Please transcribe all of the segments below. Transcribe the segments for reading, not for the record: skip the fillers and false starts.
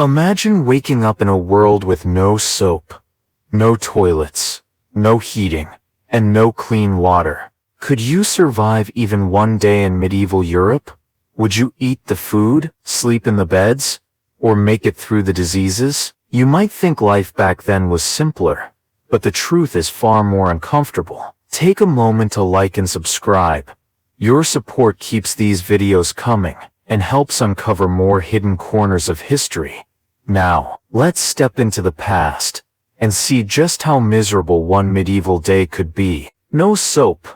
Imagine waking up in a world with no soap, no toilets, no heating, and no clean water. Could you survive even one day in medieval Europe? Would you eat the food, sleep in the beds, or make it through the diseases? You might think life back then was simpler, but the truth is far more uncomfortable. Take a moment to like and subscribe. Your support keeps these videos coming and helps uncover more hidden corners of history. Now, let's step into the past and see just how miserable one medieval day could be. No soap,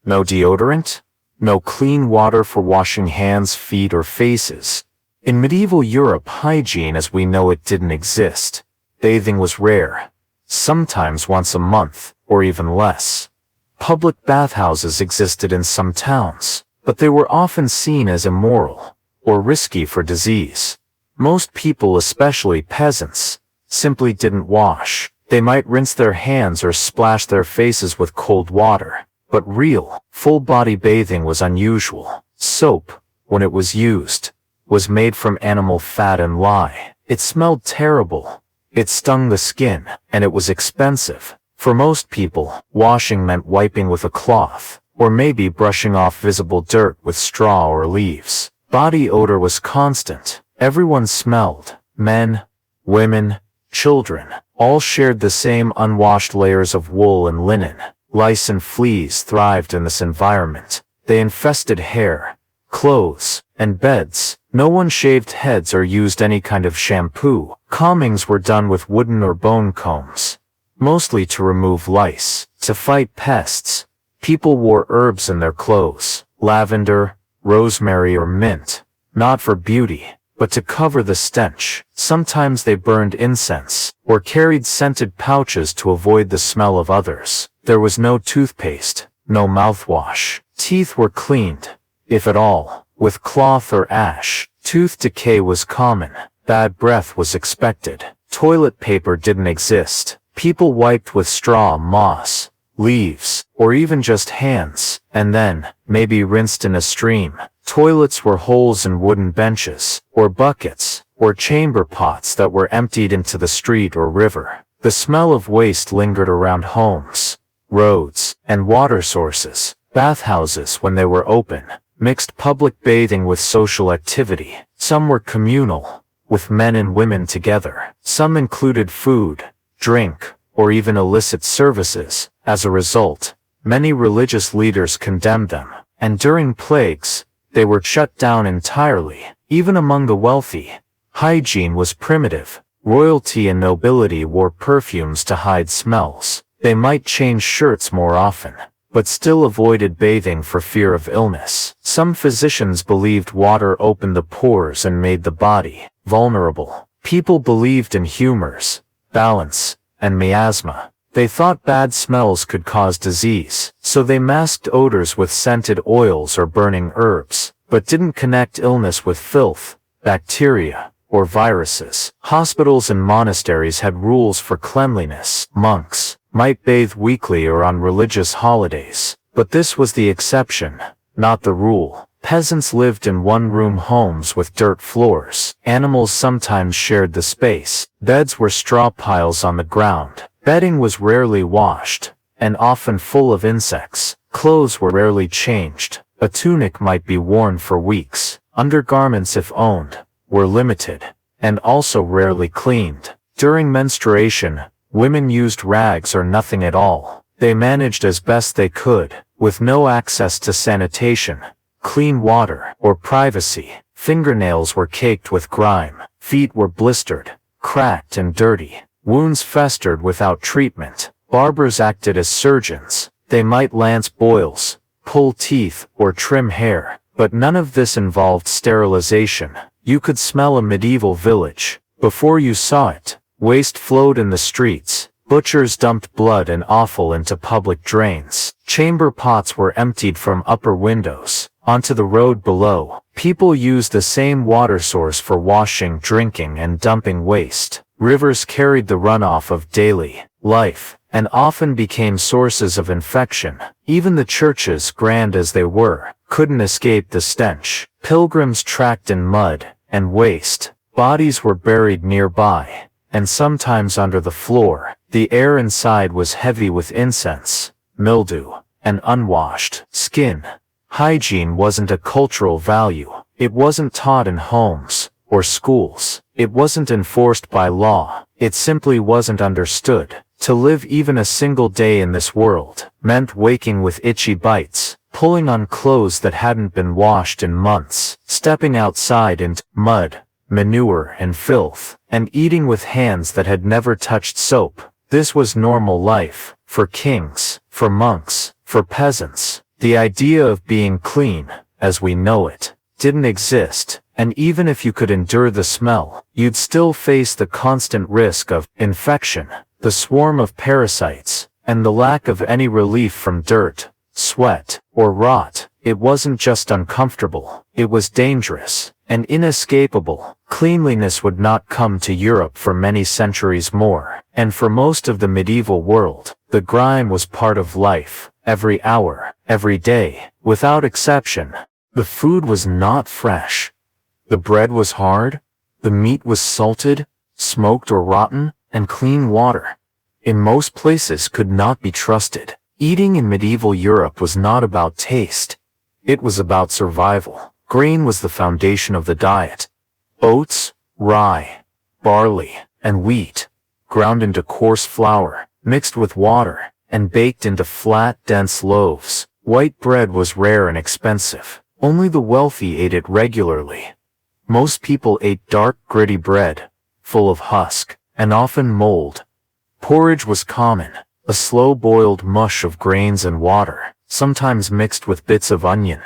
no deodorant, no clean water for washing hands, feet, or faces. In medieval Europe, hygiene as we know it didn't exist. Bathing was rare, sometimes once a month, or even less. Public bathhouses existed in some towns, but they were often seen as immoral or risky for disease. Most people, especially peasants, simply didn't wash. They might rinse their hands or splash their faces with cold water, but real, full-body bathing was unusual. Soap, when it was used, was made from animal fat and lye. It smelled terrible, it stung the skin, and it was expensive. For most people, washing meant wiping with a cloth, or maybe brushing off visible dirt with straw or leaves. Body odor was constant. Everyone smelled. Men, women, children, all shared the same unwashed layers of wool and linen. Lice and fleas thrived in this environment. They infested hair, clothes, and beds. No one shaved heads or used any kind of shampoo. Combings were done with wooden or bone combs, mostly to remove lice. To fight pests, people wore herbs in their clothes, lavender, rosemary, or mint, not for beauty, but to cover the stench. Sometimes they burned incense, or carried scented pouches to avoid the smell of others. There was no toothpaste, no mouthwash. Teeth were cleaned, if at all, with cloth or ash. Tooth decay was common. Bad breath was expected. Toilet paper didn't exist. People wiped with straw, moss, leaves, or even just hands, and then, maybe rinsed in a stream. Toilets were holes in wooden benches, or buckets, or chamber pots that were emptied into the street or river. The smell of waste lingered around homes, roads, and water sources. Bathhouses, when they were open, mixed public bathing with social activity. Some were communal, with men and women together. Some included food, drink, or even illicit services. As a result, many religious leaders condemned them, and during plagues, they were shut down entirely. Even among the wealthy, hygiene was primitive. Royalty and nobility wore perfumes to hide smells. They might change shirts more often, but still avoided bathing for fear of illness. Some physicians believed water opened the pores and made the body vulnerable. People believed in humors, balance, and miasma. They thought bad smells could cause disease, so they masked odors with scented oils or burning herbs, but didn't connect illness with filth, bacteria, or viruses. Hospitals and monasteries had rules for cleanliness. Monks might bathe weekly or on religious holidays, but this was the exception, not the rule. Peasants lived in one-room homes with dirt floors. Animals sometimes shared the space. Beds were straw piles on the ground. Bedding was rarely washed, and often full of insects. Clothes were rarely changed. A tunic might be worn for weeks. Undergarments, if owned, were limited, and also rarely cleaned. During menstruation, women used rags or nothing at all. They managed as best they could, with no access to sanitation, clean water, or privacy. Fingernails were caked with grime. Feet were blistered, cracked, and dirty. Wounds festered without treatment. Barbers acted as surgeons. They might lance boils, pull teeth, or trim hair, but none of this involved sterilization. You could smell a medieval village before you saw it. Waste flowed in the streets. Butchers dumped blood and offal into public drains. Chamber pots were emptied from upper windows onto the road below. People used the same water source for washing, drinking, and dumping waste. Rivers carried the runoff of daily life, and often became sources of infection. Even the churches, grand as they were, couldn't escape the stench. Pilgrims tracked in mud and waste, Bodies were buried nearby, and sometimes under the floor. The air inside was heavy with incense, mildew, and unwashed skin. Hygiene wasn't a cultural value. It wasn't taught in homes or schools. It wasn't enforced by law. It simply wasn't understood. To live even a single day in this world meant waking with itchy bites, pulling on clothes that hadn't been washed in months, stepping outside into mud, manure, and filth, and eating with hands that had never touched soap. This was normal life, for kings, for monks, for peasants. The idea of being clean, as we know it, didn't exist, and even if you could endure the smell, you'd still face the constant risk of infection, the swarm of parasites, and the lack of any relief from dirt, sweat, or rot. It wasn't just uncomfortable, it was dangerous and inescapable. Cleanliness would not come to Europe for many centuries more, and for most of the medieval world, the grime was part of life, every hour, every day, without exception. The food was not fresh. The bread was hard, the meat was salted, smoked or rotten, and clean water, in most places, could not be trusted. Eating in medieval Europe was not about taste. It was about survival. Grain was the foundation of the diet. Oats, rye, barley, and wheat, ground into coarse flour, mixed with water, and baked into flat, dense loaves. White bread was rare and expensive. Only the wealthy ate it regularly. Most people ate dark, gritty bread, full of husk, and often mold. Porridge was common, a slow-boiled mush of grains and water, sometimes mixed with bits of onion,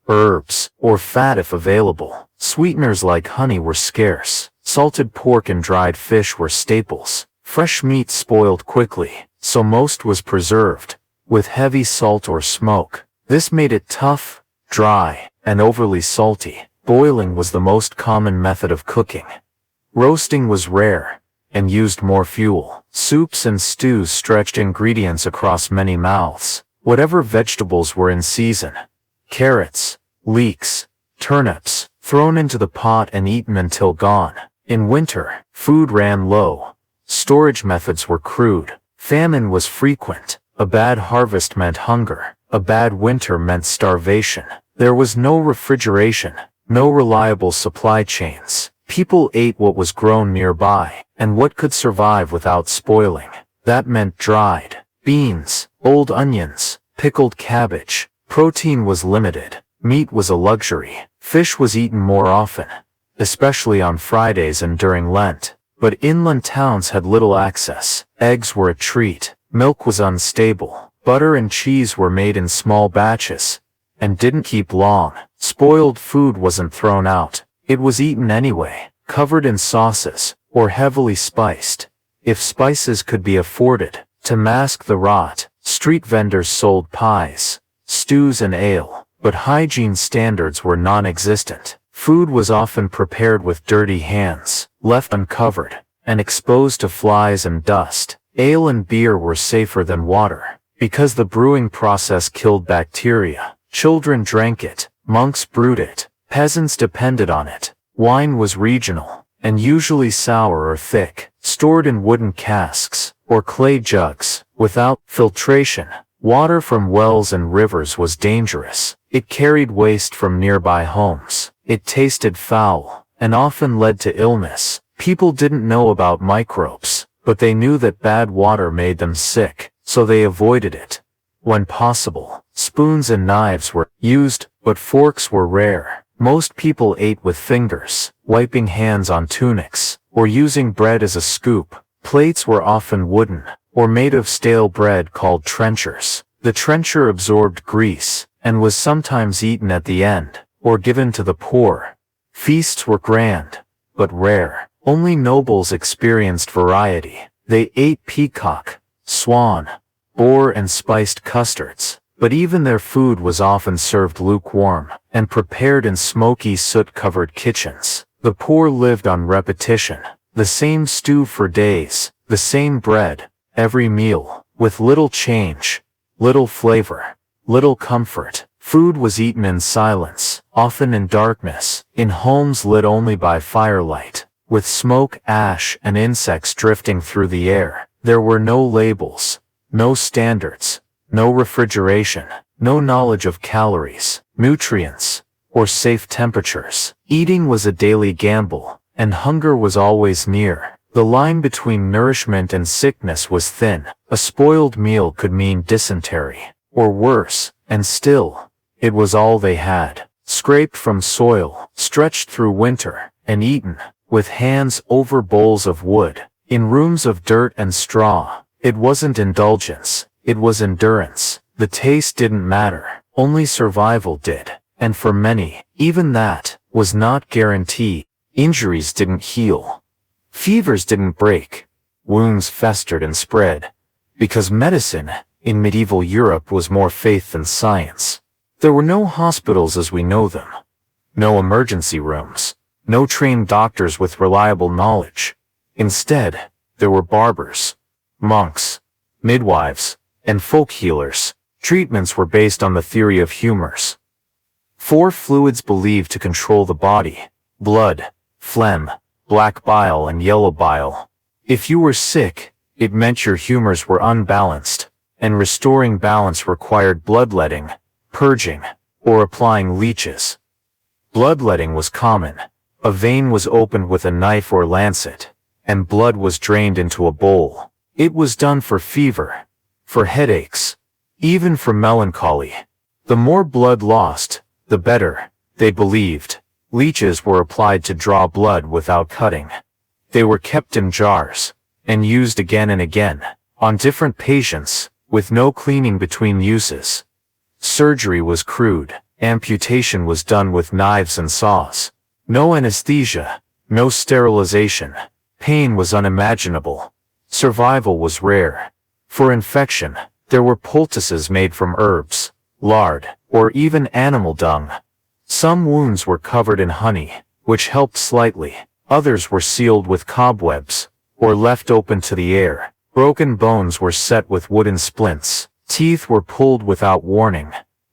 herbs, or fat if available. Sweeteners like honey were scarce. Salted pork and dried fish were staples. Fresh meat spoiled quickly, so most was preserved, with heavy salt or smoke. This made it tough, dry, and overly salty. Boiling was the most common method of cooking. Roasting was rare, and used more fuel. Soups and stews stretched ingredients across many mouths. Whatever vegetables were in season, carrots, leeks, turnips, thrown into the pot and eaten until gone. In winter, food ran low. Storage methods were crude. Famine was frequent. A bad harvest meant hunger. A bad winter meant starvation. There was no refrigeration, no reliable supply chains. People ate what was grown nearby, and what could survive without spoiling. That meant dried beans, old onions, pickled cabbage. Protein was limited. Meat was a luxury. Fish was eaten more often, especially on Fridays and during Lent. But inland towns had little access. Eggs were a treat. Milk was unstable. Butter and cheese were made in small batches, and didn't keep long. Spoiled food wasn't thrown out. It was eaten anyway, covered in sauces, or heavily spiced, if spices could be afforded. To mask the rot, street vendors sold pies, stews and ale, but hygiene standards were non-existent. Food was often prepared with dirty hands, left uncovered, and exposed to flies and dust. Ale and beer were safer than water, because the brewing process killed bacteria. Children drank it, monks brewed it, peasants depended on it. Wine was regional, and usually sour or thick, stored in wooden casks, or clay jugs. Without filtration, water from wells and rivers was dangerous. It carried waste from nearby homes. It tasted foul, and often led to illness. People didn't know about microbes, but they knew that bad water made them sick, so they avoided it. When possible, spoons and knives were used, but forks were rare. Most people ate with fingers, wiping hands on tunics, or using bread as a scoop. Plates were often wooden, or made of stale bread called trenchers. The trencher absorbed grease, and was sometimes eaten at the end, or given to the poor. Feasts were grand, but rare. Only nobles experienced variety. They ate peacock, swan, boar and spiced custards, but even their food was often served lukewarm, and prepared in smoky soot-covered kitchens. The poor lived on repetition, the same stew for days, the same bread, every meal, with little change, little flavor, little comfort. Food was eaten in silence, often in darkness, in homes lit only by firelight. with smoke, ash, and insects drifting through the air. There were no labels, no standards, no refrigeration, no knowledge of calories, nutrients, or safe temperatures. Eating was a daily gamble, and hunger was always near. The line between nourishment and sickness was thin. A spoiled meal could mean dysentery, or worse, and still, it was all they had. Scraped from soil, stretched through winter, and eaten, with hands over bowls of wood, in rooms of dirt and straw. It wasn't indulgence, it was endurance. The taste didn't matter, only survival did. And for many, even that was not guaranteed. Injuries didn't heal. Fevers didn't break. Wounds festered and spread. Because medicine, in medieval Europe, was more faith than science. There were no hospitals as we know them. No emergency rooms. No trained doctors with reliable knowledge. Instead, there were barbers, monks, midwives, and folk healers. Treatments were based on the theory of humors. 4 fluids believed to control the body: blood, phlegm, black bile, and yellow bile. If you were sick, it meant your humors were unbalanced, and restoring balance required bloodletting, purging, or applying leeches. Bloodletting was common. A vein was opened with a knife or lancet, and blood was drained into a bowl. It was done for fever, for headaches, even for melancholy. The more blood lost, the better, they believed. Leeches were applied to draw blood without cutting. They were kept in jars, and used again and again, on different patients, with no cleaning between uses. Surgery was crude. Amputation was done with knives and saws. No anesthesia, no sterilization. Pain was unimaginable. Survival was rare. For infection, there were poultices made from herbs, lard, or even animal dung. Some wounds were covered in honey, which helped slightly. Others were sealed with cobwebs, or left open to the air. Broken bones were set with wooden splints. Teeth were pulled without warning.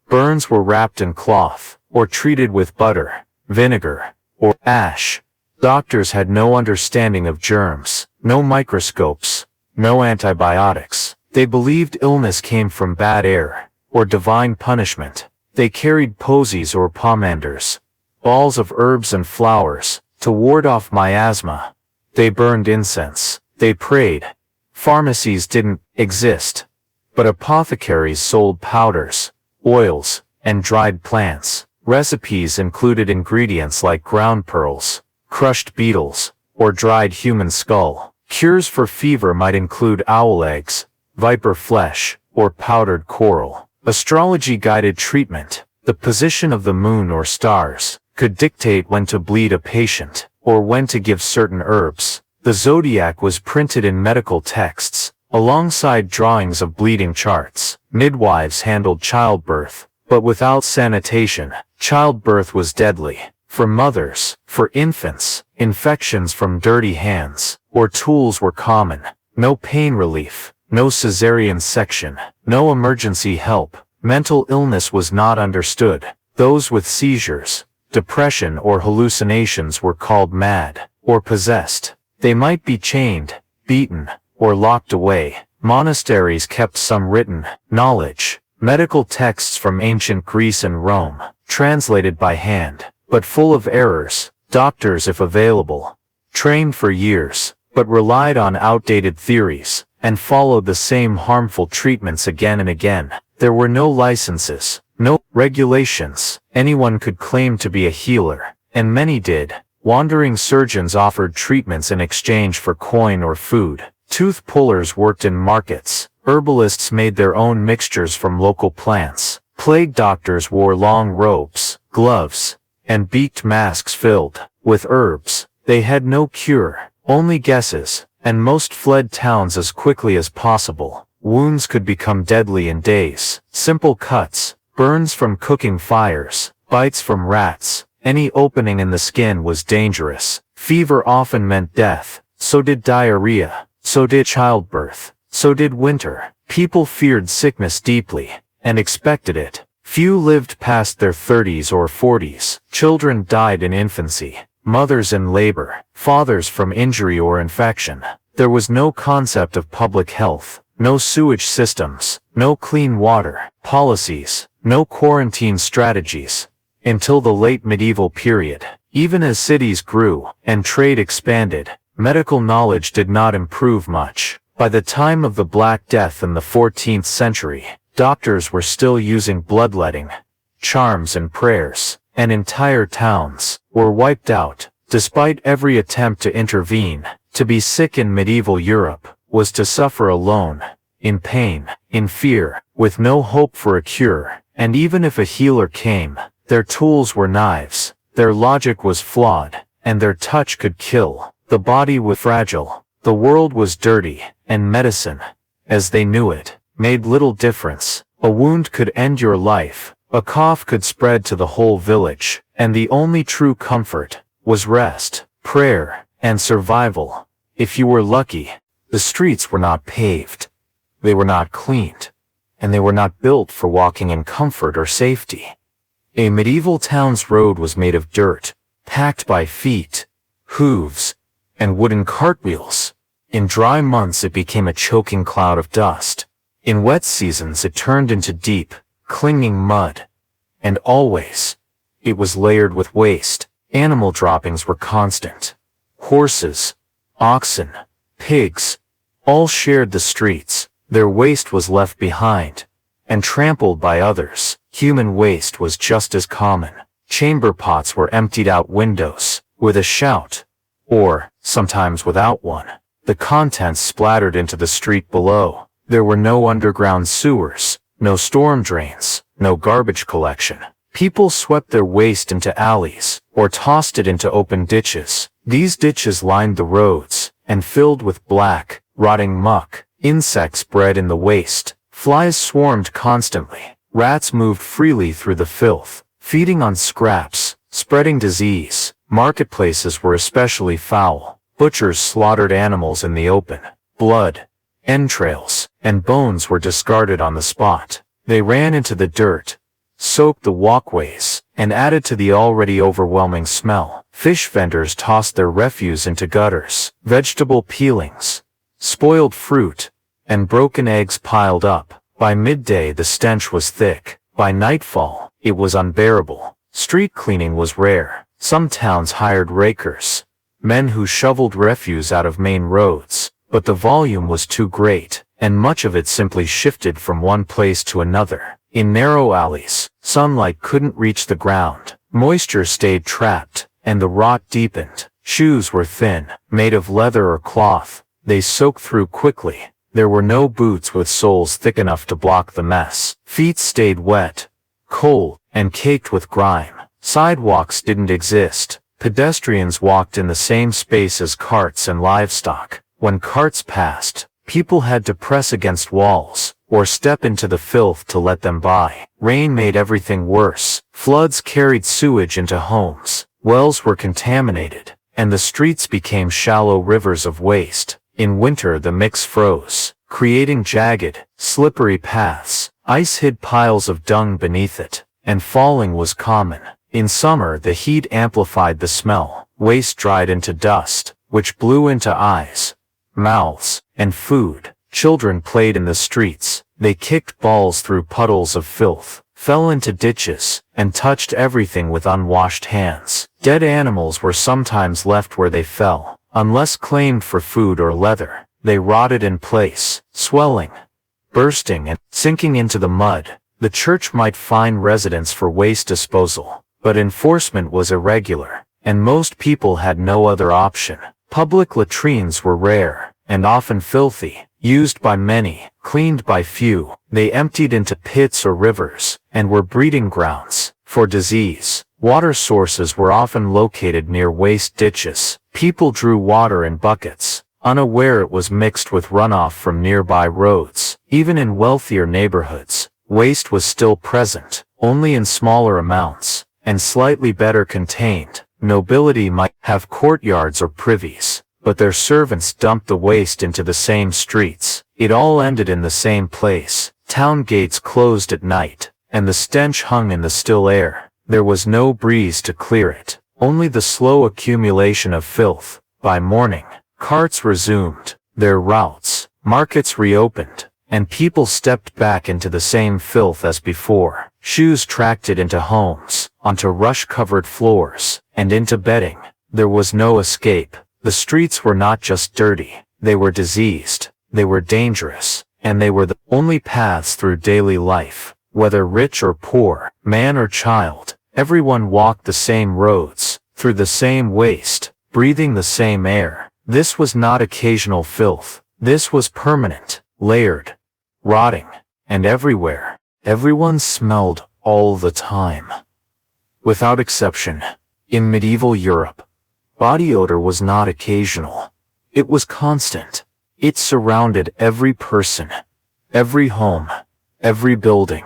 Burns were wrapped in cloth, or treated with butter, vinegar, or ash. Doctors had no understanding of germs, no microscopes, no antibiotics. They believed illness came from bad air, or divine punishment. They carried posies or pomanders, balls of herbs and flowers, to ward off miasma. They burned incense. They prayed. Pharmacies didn't exist, but apothecaries sold powders, oils, and dried plants. Recipes included ingredients like ground pearls, crushed beetles, or dried human skull. Cures for fever might include owl eggs, viper flesh, or powdered coral. Astrology guided treatment. The position of the moon or stars could dictate when to bleed a patient, or when to give certain herbs. The zodiac was printed in medical texts, alongside drawings of bleeding charts. Midwives handled childbirth, but without sanitation, childbirth was deadly. For mothers, for infants, infections from dirty hands or tools were common. No pain relief, no cesarean section, no emergency help. Mental illness was not understood. Those with seizures, depression, or hallucinations were called mad or possessed. They might be chained, beaten, or locked away. Monasteries kept some written knowledge, medical texts from ancient Greece and Rome, translated by hand, but full of errors. Doctors, if available, trained for years, but relied on outdated theories, and followed the same harmful treatments again and again. There were no licenses, no regulations. Anyone could claim to be a healer, and many did. Wandering surgeons offered treatments in exchange for coin or food. Tooth pullers worked in markets. Herbalists made their own mixtures from local plants. Plague doctors wore long robes, gloves, and beaked masks filled with herbs. They had no cure, only guesses, and most fled towns as quickly as possible. Wounds could become deadly in days. Simple cuts, burns from cooking fires, bites from rats. Any opening in the skin was dangerous. Fever often meant death. So did diarrhea. So did childbirth. So did winter. People feared sickness deeply, and expected it. Few lived past their 30s or 40s. Children died in infancy. mothers in labor, fathers from injury or infection. There was no concept of public health, no sewage systems, no clean water policies, no quarantine strategies. Until the late medieval period, even as cities grew and trade expanded, medical knowledge did not improve much. By the time of the Black Death in the 14th century, doctors were still using bloodletting, charms and prayers, and entire towns were wiped out. Despite every attempt to intervene, to be sick in medieval Europe was to suffer alone, in pain, in fear, with no hope for a cure, and even if a healer came, their tools were knives, their logic was flawed, and their touch could kill. The body was fragile, the world was dirty, and medicine, as they knew it, made little difference. A wound could end your life, a cough could spread to the whole village, and the only true comfort was rest, prayer, and survival. If you were lucky, the streets were not paved, they were not cleaned, and they were not built for walking in comfort or safety. A medieval town's road was made of dirt, packed by feet, hooves, and wooden cartwheels. In dry months it became a choking cloud of dust. In wet seasons it turned into deep, clinging mud. And always, it was layered with waste. Animal droppings were constant. Horses, oxen, pigs, all shared the streets. Their waste was left behind and trampled by others. Human waste was just as common. Chamber pots were emptied out windows, with a shout, or, sometimes without one. The contents splattered into the street below. There were no underground sewers, no storm drains, no garbage collection. People swept their waste into alleys, or tossed it into open ditches. These ditches lined the roads, and filled with black, rotting muck. Insects bred in the waste. Flies swarmed constantly. Rats moved freely through the filth, feeding on scraps, spreading disease. Marketplaces were especially foul. Butchers slaughtered animals in the open. Blood, entrails, and bones were discarded on the spot. They ran into the dirt, soaked the walkways, and added to the already overwhelming smell. Fish vendors tossed their refuse into gutters. Vegetable peelings, spoiled fruit, and broken eggs piled up. By midday the stench was thick. By nightfall, it was unbearable. Street cleaning was rare. Some towns hired rakers, men who shoveled refuse out of main roads, but the volume was too great, and much of it simply shifted from one place to another. In narrow alleys, sunlight couldn't reach the ground. Moisture stayed trapped, and the rot deepened. Shoes were thin, made of leather or cloth. They soaked through quickly. There were no boots with soles thick enough to block the mess. Feet stayed wet, cold, and caked with grime. Sidewalks didn't exist. Pedestrians walked in the same space as carts and livestock. When carts passed, people had to press against walls, or step into the filth to let them by. Rain made everything worse. Floods carried sewage into homes. Wells were contaminated, and the streets became shallow rivers of waste. In winter the mix froze, creating jagged, slippery paths. Ice hid piles of dung beneath it, and falling was common. In summer the heat amplified the smell. Waste dried into dust, which blew into eyes, mouths, and food. Children played in the streets. They kicked balls through puddles of filth, fell into ditches, and touched everything with unwashed hands. Dead animals were sometimes left where they fell. Unless claimed for food or leather, they rotted in place, swelling, bursting, and sinking into the mud. The church might fine residents for waste disposal, but enforcement was irregular, and most people had no other option. Public latrines were rare, and often filthy, used by many, cleaned by few. They emptied into pits or rivers, and were breeding grounds for disease. Water sources were often located near waste ditches. People drew water in buckets, unaware it was mixed with runoff from nearby roads. Even in wealthier neighborhoods, waste was still present, only in smaller amounts, and slightly better contained. Nobility might have courtyards or privies, but their servants dumped the waste into the same streets. It all ended in the same place. Town gates closed at night, and the stench hung in the still air. There was no breeze to clear it, only the slow accumulation of filth. By morning, carts resumed their routes, markets reopened, and people stepped back into the same filth as before. Shoes tracked it into homes, onto rush-covered floors, and into bedding. There was no escape. The streets were not just dirty, they were diseased, they were dangerous, and they were the only paths through daily life. Whether rich or poor, man or child, everyone walked the same roads, through the same waste, breathing the same air. This was not occasional filth. This was permanent, layered, rotting, and everywhere. Everyone smelled all the time. Without exception, in medieval Europe, body odor was not occasional. It was constant. It surrounded every person, every home, every building.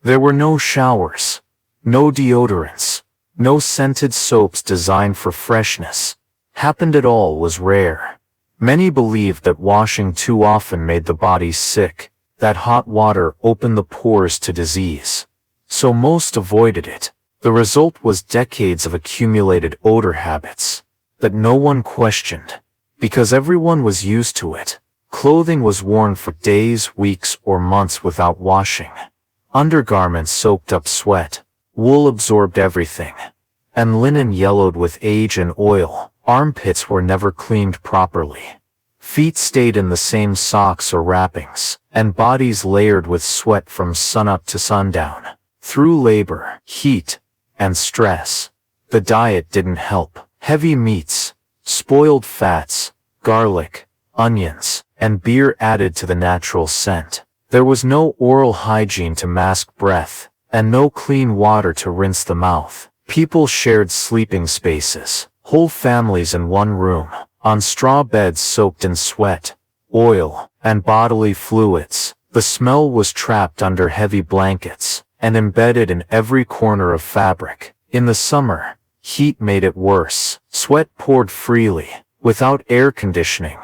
There were no showers, no deodorants, no scented soaps designed for freshness. Happened at all was rare. Many believed that washing too often made the body sick, that hot water opened the pores to disease. So most avoided it. The result was decades of accumulated odor habits that no one questioned, because everyone was used to it. Clothing was worn for days, weeks, or months without washing. Undergarments soaked up sweat, wool absorbed everything, and linen yellowed with age and oil. Armpits were never cleaned properly. Feet stayed in the same socks or wrappings, and bodies layered with sweat from sunup to sundown. Through labor, heat, and stress, the diet didn't help. Heavy meats, spoiled fats, garlic, onions, and beer added to the natural scent. There was no oral hygiene to mask breath, and no clean water to rinse the mouth. People shared sleeping spaces, whole families in one room, on straw beds soaked in sweat, oil, and bodily fluids. The smell was trapped under heavy blankets, and embedded in every corner of fabric. In the summer, heat made it worse. Sweat poured freely, without air conditioning,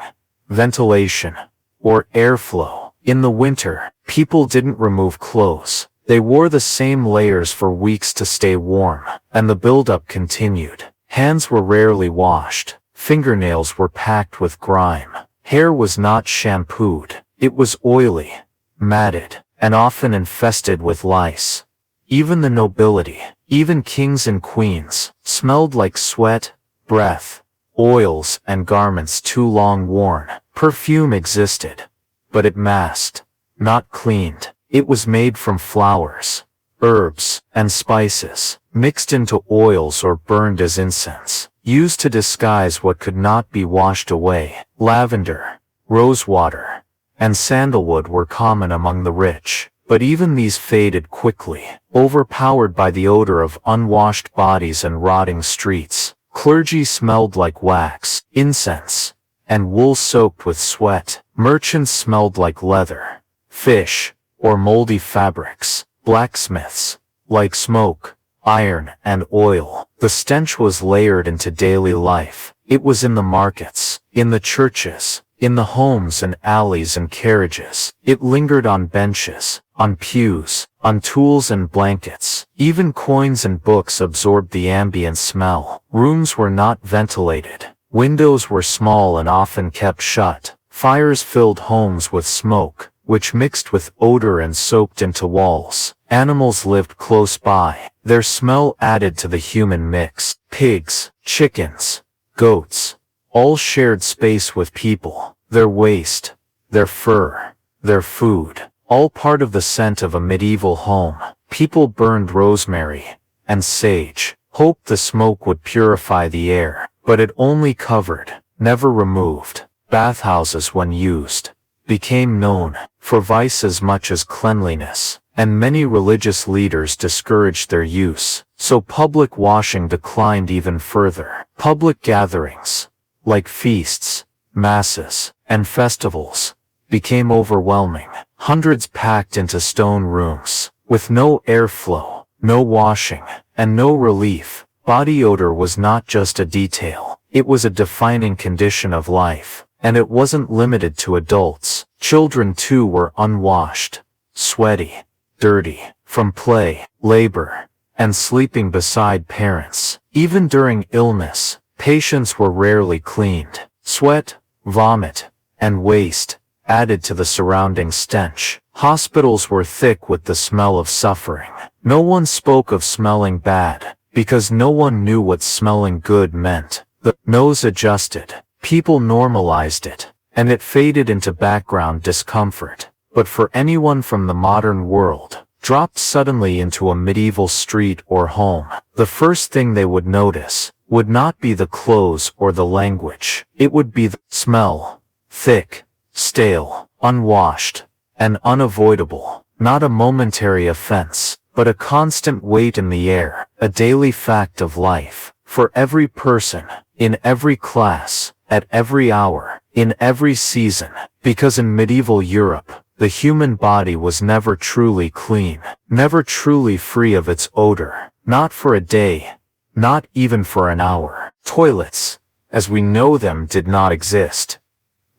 ventilation, or airflow. In the winter, people didn't remove clothes. They wore the same layers for weeks to stay warm, and the buildup continued. Hands were rarely washed. Fingernails were packed with grime. Hair was not shampooed. It was oily, matted, and often infested with lice. Even the nobility, even kings and queens, smelled like sweat, breath, oils, and garments too long worn. Perfume existed, but it masked, not cleaned. It was made from flowers, herbs, and spices, mixed into oils or burned as incense, used to disguise what could not be washed away. Lavender, rosewater, and sandalwood were common among the rich, but even these faded quickly, overpowered by the odor of unwashed bodies and rotting streets. Clergy smelled like wax, incense, and wool soaked with sweat. Merchants smelled like leather, fish, or moldy fabrics. Blacksmiths, like smoke, iron, and oil. The stench was layered into daily life. It was in the markets, in the churches, in the homes and alleys and carriages. It lingered on benches, on pews, on tools and blankets. Even coins and books absorbed the ambient smell. Rooms were not ventilated. Windows were small and often kept shut. Fires filled homes with smoke, which mixed with odor and soaked into walls. Animals lived close by. Their smell added to the human mix. Pigs, chickens, goats, all shared space with people. Their waste, their fur, their food, all part of the scent of a medieval home. People burned rosemary and sage, hoped the smoke would purify the air, but it only covered, never removed. Bathhouses, when used, became known for vice as much as cleanliness, and many religious leaders discouraged their use, so public washing declined even further. Public gatherings, like feasts, masses, and festivals, became overwhelming. Hundreds packed into stone rooms, with no airflow, no washing, and no relief. Body odor was not just a detail, it was a defining condition of life. And it wasn't limited to adults. Children too were unwashed, sweaty, dirty, from play, labor, and sleeping beside parents. Even during illness, patients were rarely cleaned. Sweat, vomit, and waste added to the surrounding stench. Hospitals were thick with the smell of suffering. No one spoke of smelling bad, because no one knew what smelling good meant. The nose adjusted, people normalized it, and it faded into background discomfort. But for anyone from the modern world, dropped suddenly into a medieval street or home, the first thing they would notice would not be the clothes or the language. It would be the smell. Thick, stale, unwashed, and unavoidable. Not a momentary offense, but a constant weight in the air, a daily fact of life. For every person, in every class, at every hour, in every season. Because in medieval Europe, the human body was never truly clean, never truly free of its odor. Not for a day, not even for an hour. Toilets, as we know them, did not exist.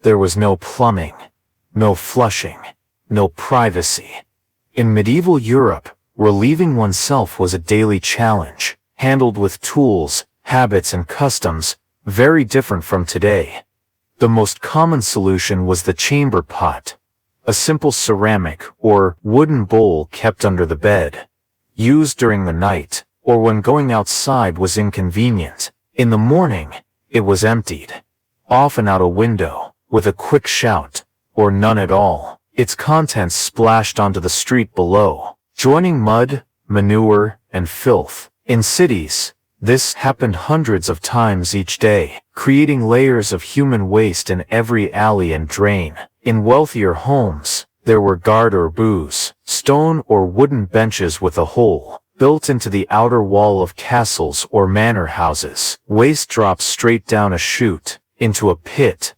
There was no plumbing, no flushing, no privacy. In medieval Europe, relieving oneself was a daily challenge, handled with tools, habits, and customs very different from today. The most common solution was the chamber pot, a simple ceramic or wooden bowl kept under the bed, used during the night, or when going outside was inconvenient. In the morning, it was emptied, often out a window, with a quick shout, or none at all. Its contents splashed onto the street below, joining mud, manure, and filth. In cities, this happened hundreds of times each day, creating layers of human waste in every alley and drain. In wealthier homes, there were garde-boue, stone or wooden benches with a hole, built into the outer wall of castles or manor houses. Waste dropped straight down a chute, into a pit,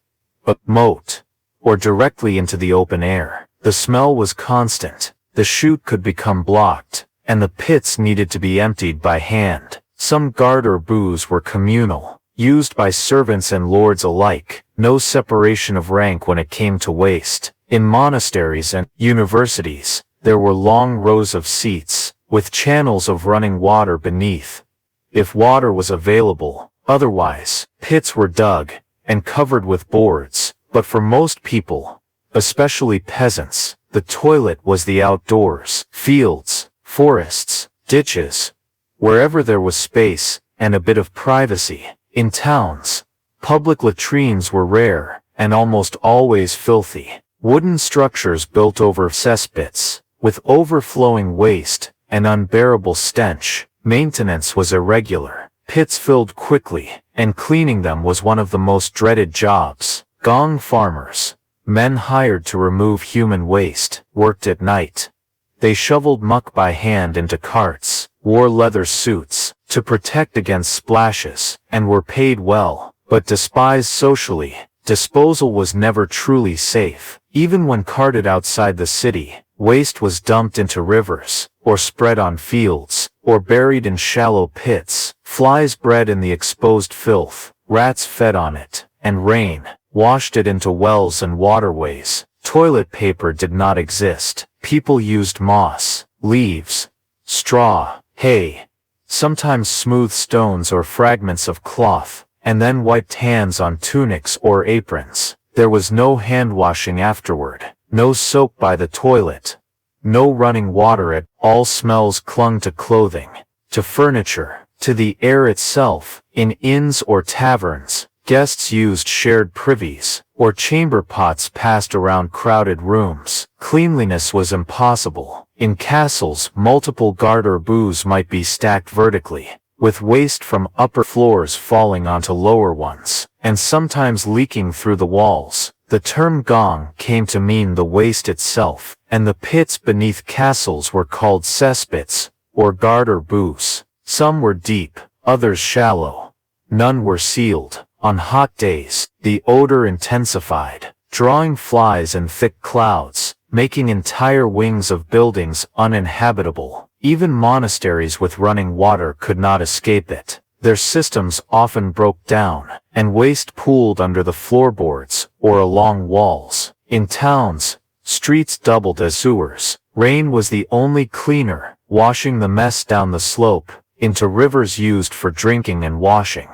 a moat, or directly into the open air. The smell was constant, the chute could become blocked, and the pits needed to be emptied by hand. Some garde-boues were communal, used by servants and lords alike. No separation of rank when it came to waste. In monasteries and universities, there were long rows of seats, with channels of running water beneath, if water was available. Otherwise, pits were dug and covered with boards. But for most people, especially peasants, the toilet was the outdoors, fields, forests, ditches, wherever there was space and a bit of privacy. In towns, public latrines were rare and almost always filthy. Wooden structures built over cesspits, with overflowing waste and unbearable stench. Maintenance was irregular. Pits filled quickly, and cleaning them was one of the most dreaded jobs. Gong farmers, men hired to remove human waste, worked at night. They shoveled muck by hand into carts, wore leather suits to protect against splashes, and were paid well, but despised socially. Disposal was never truly safe. Even when carted outside the city, waste was dumped into rivers, or spread on fields, or buried in shallow pits. Flies bred in the exposed filth, rats fed on it, and rain washed it into wells and waterways. Toilet paper did not exist. People used moss, leaves, straw, hay, sometimes smooth stones or fragments of cloth, and then wiped hands on tunics or aprons. There was no hand washing afterward, no soap by the toilet, no running water. All smells clung to clothing, to furniture, to the air itself. In inns or taverns, guests used shared privies, or chamber pots passed around crowded rooms. Cleanliness was impossible. In castles, multiple garde-boues might be stacked vertically, with waste from upper floors falling onto lower ones, and sometimes leaking through the walls. The term gong came to mean the waste itself, and the pits beneath castles were called cesspits, or garde-boues. Some were deep, others shallow. None were sealed. On hot days, the odor intensified, drawing flies and thick clouds, making entire wings of buildings uninhabitable. Even monasteries with running water could not escape it. Their systems often broke down, and waste pooled under the floorboards or along walls. In towns, streets doubled as sewers. Rain was the only cleaner washing the mess down the slope, into rivers used for drinking and washing.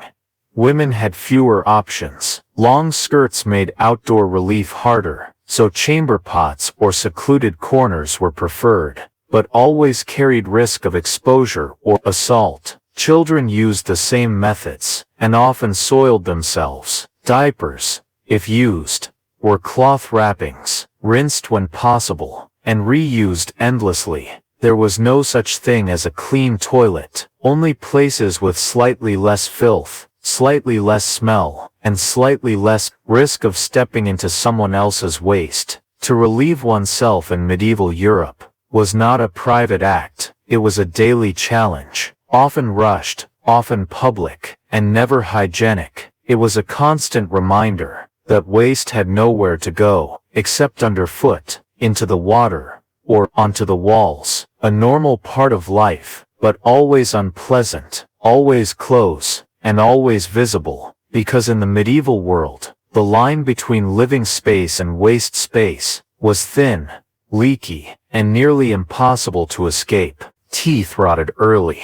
Women had fewer options. Long skirts made outdoor relief harder, so chamber pots or secluded corners were preferred, but always carried risk of exposure or assault. Children used the same methods, and often soiled themselves. Diapers, if used, were cloth wrappings, rinsed when possible, and reused endlessly. There was no such thing as a clean toilet, only places with slightly less filth, slightly less smell, and slightly less risk of stepping into someone else's waste. To relieve oneself in medieval Europe was not a private act, it was a daily challenge, often rushed, often public, and never hygienic. It was a constant reminder that waste had nowhere to go, except underfoot, into the water, or onto the walls. A normal part of life, but always unpleasant, always close, and always visible, because in the medieval world, the line between living space and waste space was thin, leaky, and nearly impossible to escape. Teeth rotted early,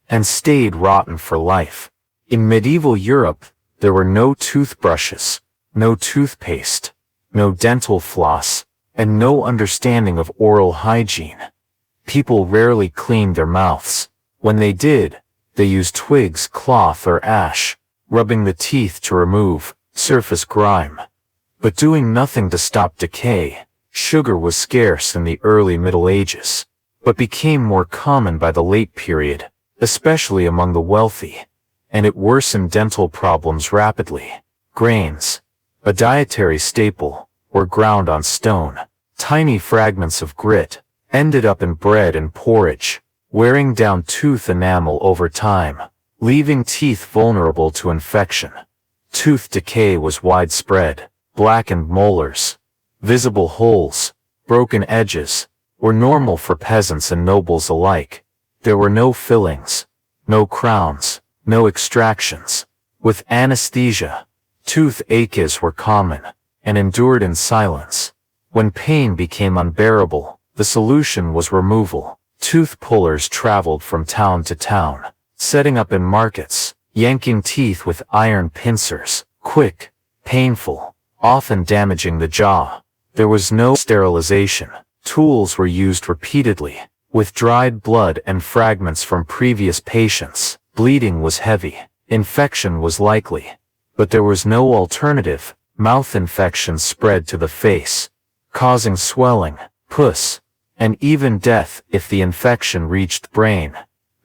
and stayed rotten for life. In medieval Europe, there were no toothbrushes, no toothpaste, no dental floss, and no understanding of oral hygiene. People rarely cleaned their mouths. When they did, they used twigs, cloth, or ash, rubbing the teeth to remove surface grime, but doing nothing to stop decay. Sugar was scarce in the early Middle Ages, but became more common by the late period, especially among the wealthy, and it worsened dental problems rapidly. Grains, a dietary staple, were ground on stone. Tiny fragments of grit ended up in bread and porridge, wearing down tooth enamel over time, leaving teeth vulnerable to infection. Tooth decay was widespread. Blackened molars, visible holes, broken edges, were normal for peasants and nobles alike. There were no fillings, no crowns, no extractions. With anesthesia, tooth aches were common, and endured in silence. When pain became unbearable, the solution was removal. Tooth pullers traveled from town to town, setting up in markets, yanking teeth with iron pincers, quick, painful, often damaging the jaw. There was no sterilization. Tools were used repeatedly, with dried blood and fragments from previous patients. Bleeding was heavy. Infection was likely. But there was no alternative. Mouth infections spread to the face, causing swelling, pus, and even death if the infection reached the brain.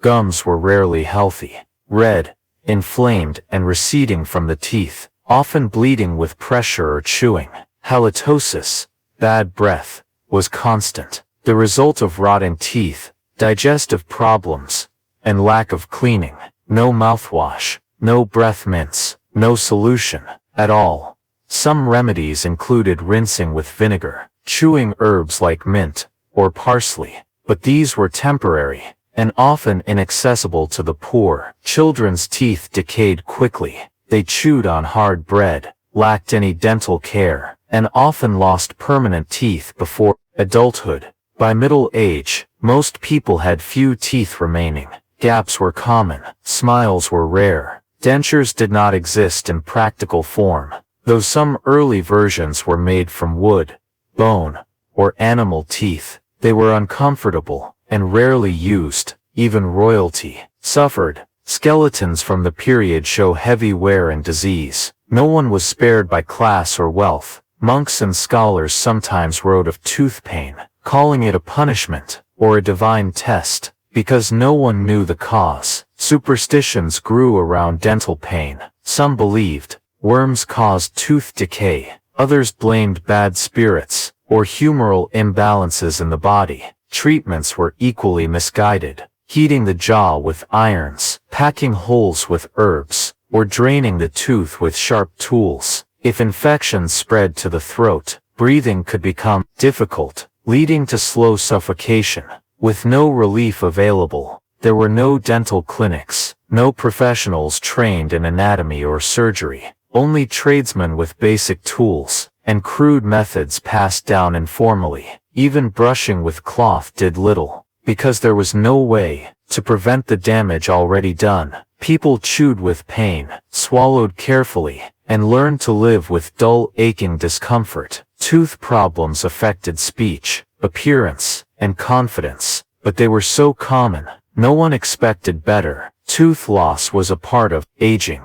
Gums were rarely healthy. Red, inflamed, and receding from the teeth, often bleeding with pressure or chewing. Halitosis, bad breath, was constant. The result of rotting teeth, digestive problems, and lack of cleaning. No mouthwash, no breath mints, no solution at all. Some remedies included rinsing with vinegar, chewing herbs like mint or parsley, but these were temporary and often inaccessible to the poor. Children's teeth decayed quickly. They chewed on hard bread, lacked any dental care, and often lost permanent teeth before adulthood. By middle age, most people had few teeth remaining. Gaps were common. Smiles were rare. Dentures did not exist in practical form, though some early versions were made from wood, bone, or animal teeth. They were uncomfortable and rarely used. Even royalty suffered. Skeletons from the period show heavy wear and disease. No one was spared by class or wealth. Monks and scholars sometimes wrote of tooth pain, calling it a punishment or a divine test, because no one knew the cause. Superstitions grew around dental pain. Some believed worms caused tooth decay. Others blamed bad spirits or humoral imbalances in the body. Treatments were equally misguided. Heating the jaw with irons, packing holes with herbs, or draining the tooth with sharp tools. If infections spread to the throat, breathing could become difficult, leading to slow suffocation. With no relief available, there were no dental clinics, no professionals trained in anatomy or surgery, only tradesmen with basic tools, and crude methods passed down informally. Even brushing with cloth did little. Because there was no way to prevent the damage already done. People chewed with pain, swallowed carefully, and learned to live with dull, aching discomfort. Tooth problems affected speech, appearance, and confidence, but they were so common, no one expected better. Tooth loss was a part of aging,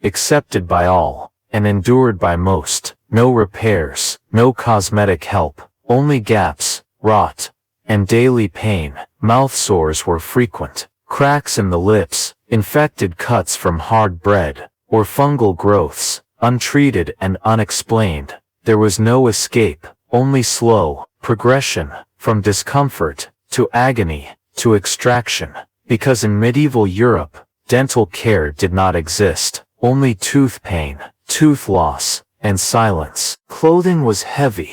accepted by all, and endured by most. No repairs, no cosmetic help, only gaps, rot, and daily pain. Mouth sores were frequent. Cracks in the lips, infected cuts from hard bread, or fungal growths, untreated and unexplained. There was no escape, only slow progression, from discomfort, to agony, to extraction. Because in medieval Europe, dental care did not exist, only tooth pain, tooth loss, and silence. Clothing was heavy,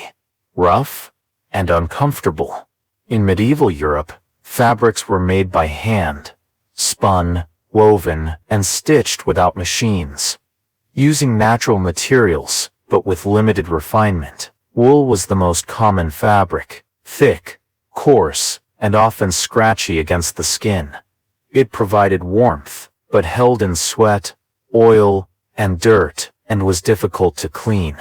rough, and uncomfortable. In medieval Europe, fabrics were made by hand, spun, woven, and stitched without machines, using natural materials, but with limited refinement. Wool was the most common fabric, thick, coarse, and often scratchy against the skin. It provided warmth, but held in sweat, oil, and dirt, and was difficult to clean.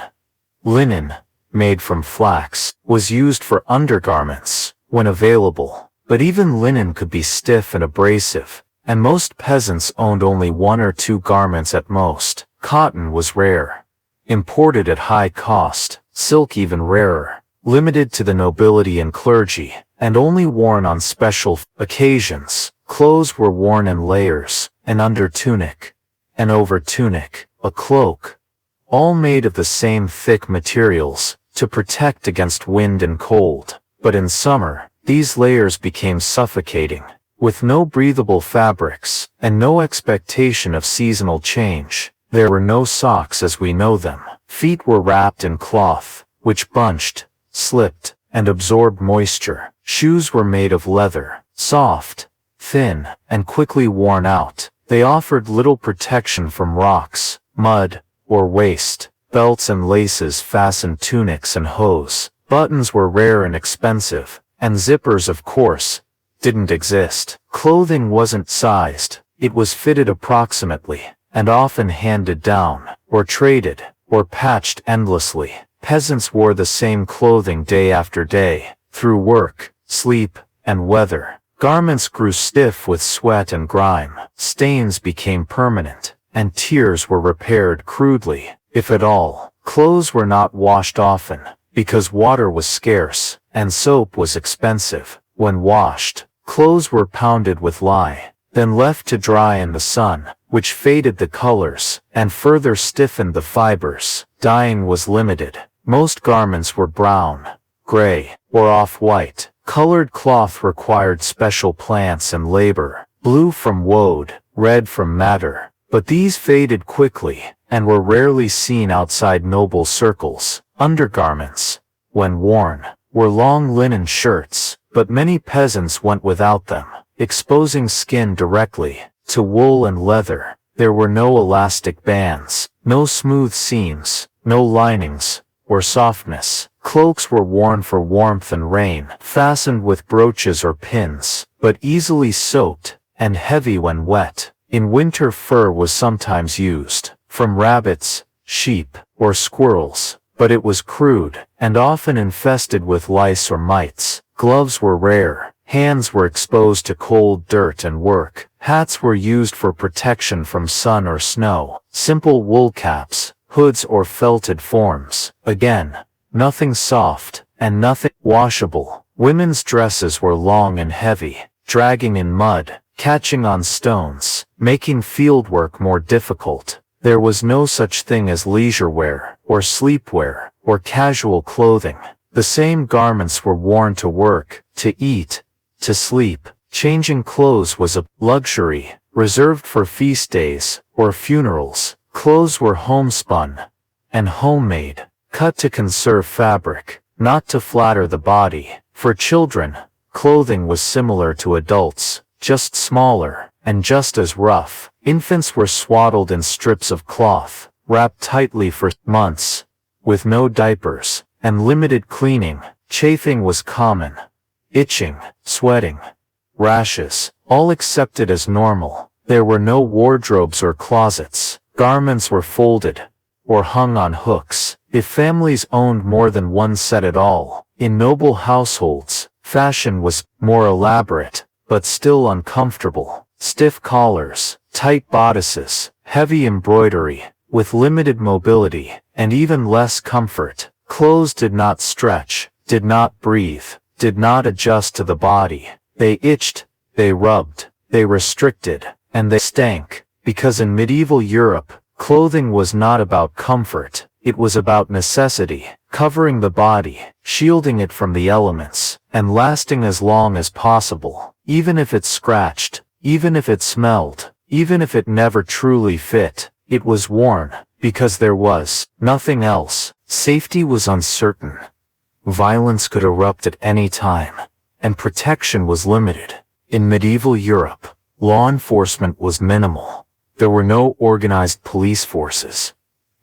Linen, made from flax, was used for undergarments, when available, but even linen could be stiff and abrasive, and most peasants owned only 1 or 2 garments at most. Cotton was rare, imported at high cost, silk even rarer, limited to the nobility and clergy, and only worn on special occasions. Clothes were worn in layers, an under tunic, an over tunic, a cloak, all made of the same thick materials, to protect against wind and cold. But in summer, these layers became suffocating. With no breathable fabrics, and no expectation of seasonal change, there were no socks as we know them. Feet were wrapped in cloth, which bunched, slipped, and absorbed moisture. Shoes were made of leather, soft, thin, and quickly worn out. They offered little protection from rocks, mud, or waste. Belts and laces fastened tunics and hose. Buttons were rare and expensive, and zippers, of course, didn't exist. Clothing wasn't sized, it was fitted approximately, and often handed down, or traded, or patched endlessly. Peasants wore the same clothing day after day, through work, sleep, and weather. Garments grew stiff with sweat and grime. Stains became permanent, and tears were repaired crudely, if at all. Clothes were not washed often, because water was scarce, and soap was expensive. When washed, clothes were pounded with lye, then left to dry in the sun, which faded the colors, and further stiffened the fibers. Dyeing was limited. Most garments were brown, gray, or off-white. Colored cloth required special plants and labor. Blue from woad, red from madder. But these faded quickly, and were rarely seen outside noble circles. Undergarments, when worn, were long linen shirts, but many peasants went without them, exposing skin directly to wool and leather. There were no elastic bands, no smooth seams, no linings, or softness. Cloaks were worn for warmth and rain, fastened with brooches or pins, but easily soaked, and heavy when wet. In winter, fur was sometimes used, from rabbits, sheep, or squirrels, but it was crude, and often infested with lice or mites. Gloves were rare. Hands were exposed to cold, dirt, and work. Hats were used for protection from sun or snow. Simple wool caps, hoods, or felted forms. Again, nothing soft, and nothing washable. Women's dresses were long and heavy, dragging in mud, catching on stones, making fieldwork more difficult. There was no such thing as leisure wear, or sleepwear, or casual clothing. The same garments were worn to work, to eat, to sleep. Changing clothes was a luxury, reserved for feast days, or funerals. Clothes were homespun, and homemade, cut to conserve fabric, not to flatter the body. For children, clothing was similar to adults, just smaller, and just as rough. Infants were swaddled in strips of cloth, wrapped tightly for months, with no diapers, and limited cleaning. Chafing was common. Itching, sweating, rashes, all accepted as normal. There were no wardrobes or closets. Garments were folded or hung on hooks. If families owned more than one set at all, in noble households, fashion was more elaborate, but still uncomfortable. Stiff collars, tight bodices, heavy embroidery, with limited mobility, and even less comfort. Clothes did not stretch, did not breathe, did not adjust to the body. They itched, they rubbed, they restricted, and they stank, because in medieval Europe, clothing was not about comfort, it was about necessity, covering the body, shielding it from the elements, and lasting as long as possible. Even if it scratched, even if it smelled, even if it never truly fit, it was worn, because there was nothing else. Safety was uncertain. Violence could erupt at any time, and protection was limited. In medieval Europe, law enforcement was minimal. There were no organized police forces,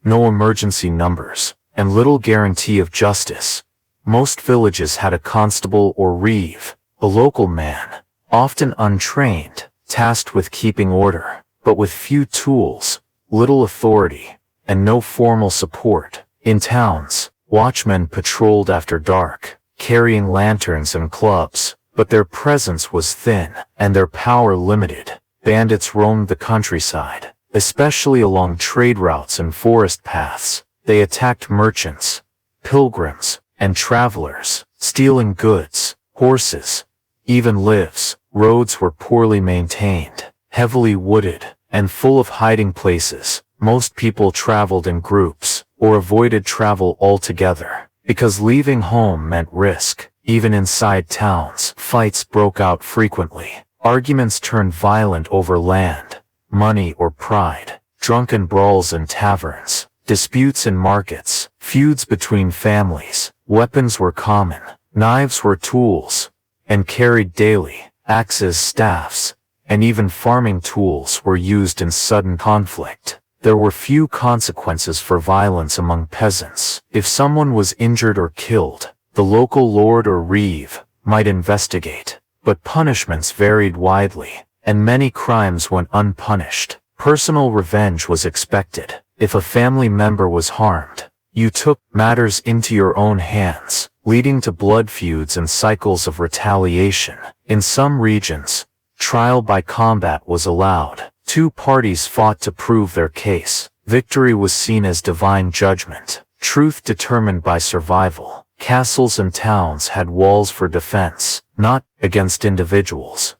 no emergency numbers, and little guarantee of justice. Most villages had a constable or reeve, a local man, often untrained, tasked with keeping order, but with few tools, little authority, and no formal support. In towns, watchmen patrolled after dark, carrying lanterns and clubs, but their presence was thin, and their power limited. Bandits roamed the countryside, especially along trade routes and forest paths. They attacked merchants, pilgrims, and travelers, stealing goods, horses, even lives. Roads were poorly maintained, heavily wooded, and full of hiding places. Most people traveled in groups, or avoided travel altogether, because leaving home meant risk. Even inside towns, fights broke out frequently. Arguments turned violent over land, money, or pride. Drunken brawls in taverns, disputes in markets, feuds between families. Weapons were common. Knives were tools, and carried daily. Axes, staffs, and even farming tools were used in sudden conflict. There were few consequences for violence among peasants. If someone was injured or killed, the local lord or reeve might investigate, but punishments varied widely, and many crimes went unpunished. Personal revenge was expected. If a family member was harmed, you took matters into your own hands, leading to blood feuds and cycles of retaliation. In some regions, trial by combat was allowed. Two parties fought to prove their case. Victory was seen as divine judgment, truth determined by survival. Castles and towns had walls for defense, not against individuals,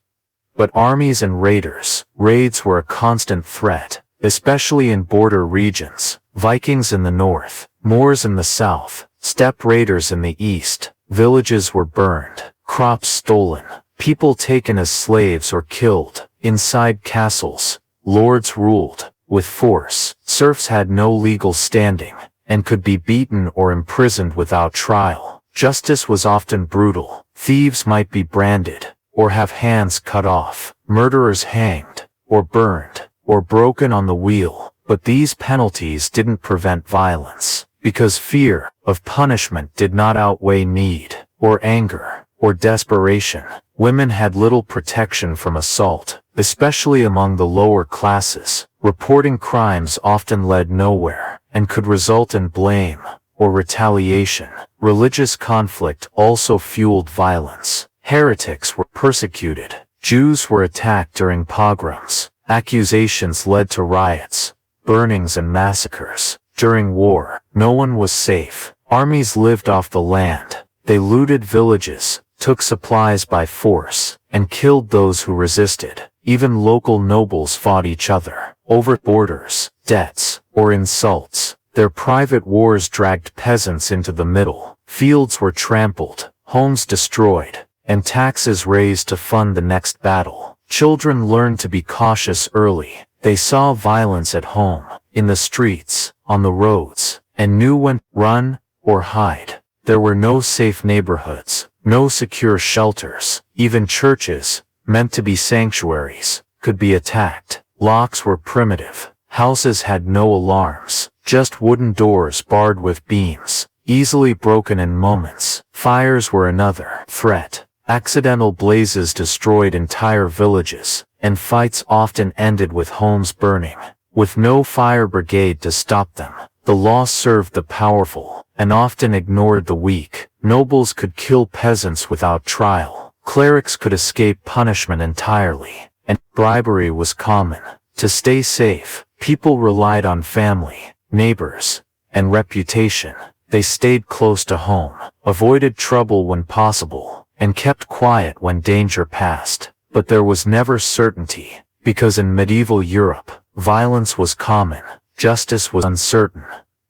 but armies and raiders. Raids were a constant threat, especially in border regions. Vikings in the north, Moors in the south, steppe raiders in the east. Villages were burned, crops stolen, people taken as slaves or killed. Inside castles, lords ruled with force. Serfs had no legal standing, and could be beaten or imprisoned without trial. Justice was often brutal. Thieves might be branded, or have hands cut off. Murderers hanged, or burned, or broken on the wheel. But these penalties didn't prevent violence, because fear of punishment did not outweigh need, or anger, or desperation. Women had little protection from assault, especially among the lower classes. Reporting crimes often led nowhere, and could result in blame or retaliation. Religious conflict also fueled violence. Heretics were persecuted. Jews were attacked during pogroms. Accusations led to riots, burnings, and massacres. During war, no one was safe. Armies lived off the land. They looted villages, took supplies by force, and killed those who resisted. Even local nobles fought each other over borders, debts, or insults. Their private wars dragged peasants into the middle. Fields were trampled, homes destroyed, and taxes raised to fund the next battle. Children learned to be cautious early. They saw violence at home, in the streets, on the roads, and knew when to run or hide. There were no safe neighborhoods, no secure shelters. Even churches, meant to be sanctuaries, could be attacked. Locks were primitive. Houses had no alarms, just wooden doors barred with beams, easily broken in moments. Fires were another threat. Accidental blazes destroyed entire villages, and fights often ended with homes burning. With no fire brigade to stop them, the law served the powerful, and often ignored the weak. Nobles could kill peasants without trial. Clerics could escape punishment entirely, and bribery was common. To stay safe, people relied on family, neighbors, and reputation. They stayed close to home, avoided trouble when possible, and kept quiet when danger passed. But there was never certainty, because in medieval Europe, violence was common, justice was uncertain,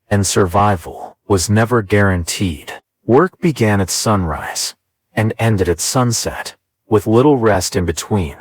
and survival was never guaranteed. Work began at sunrise, and ended at sunset, with little rest in between.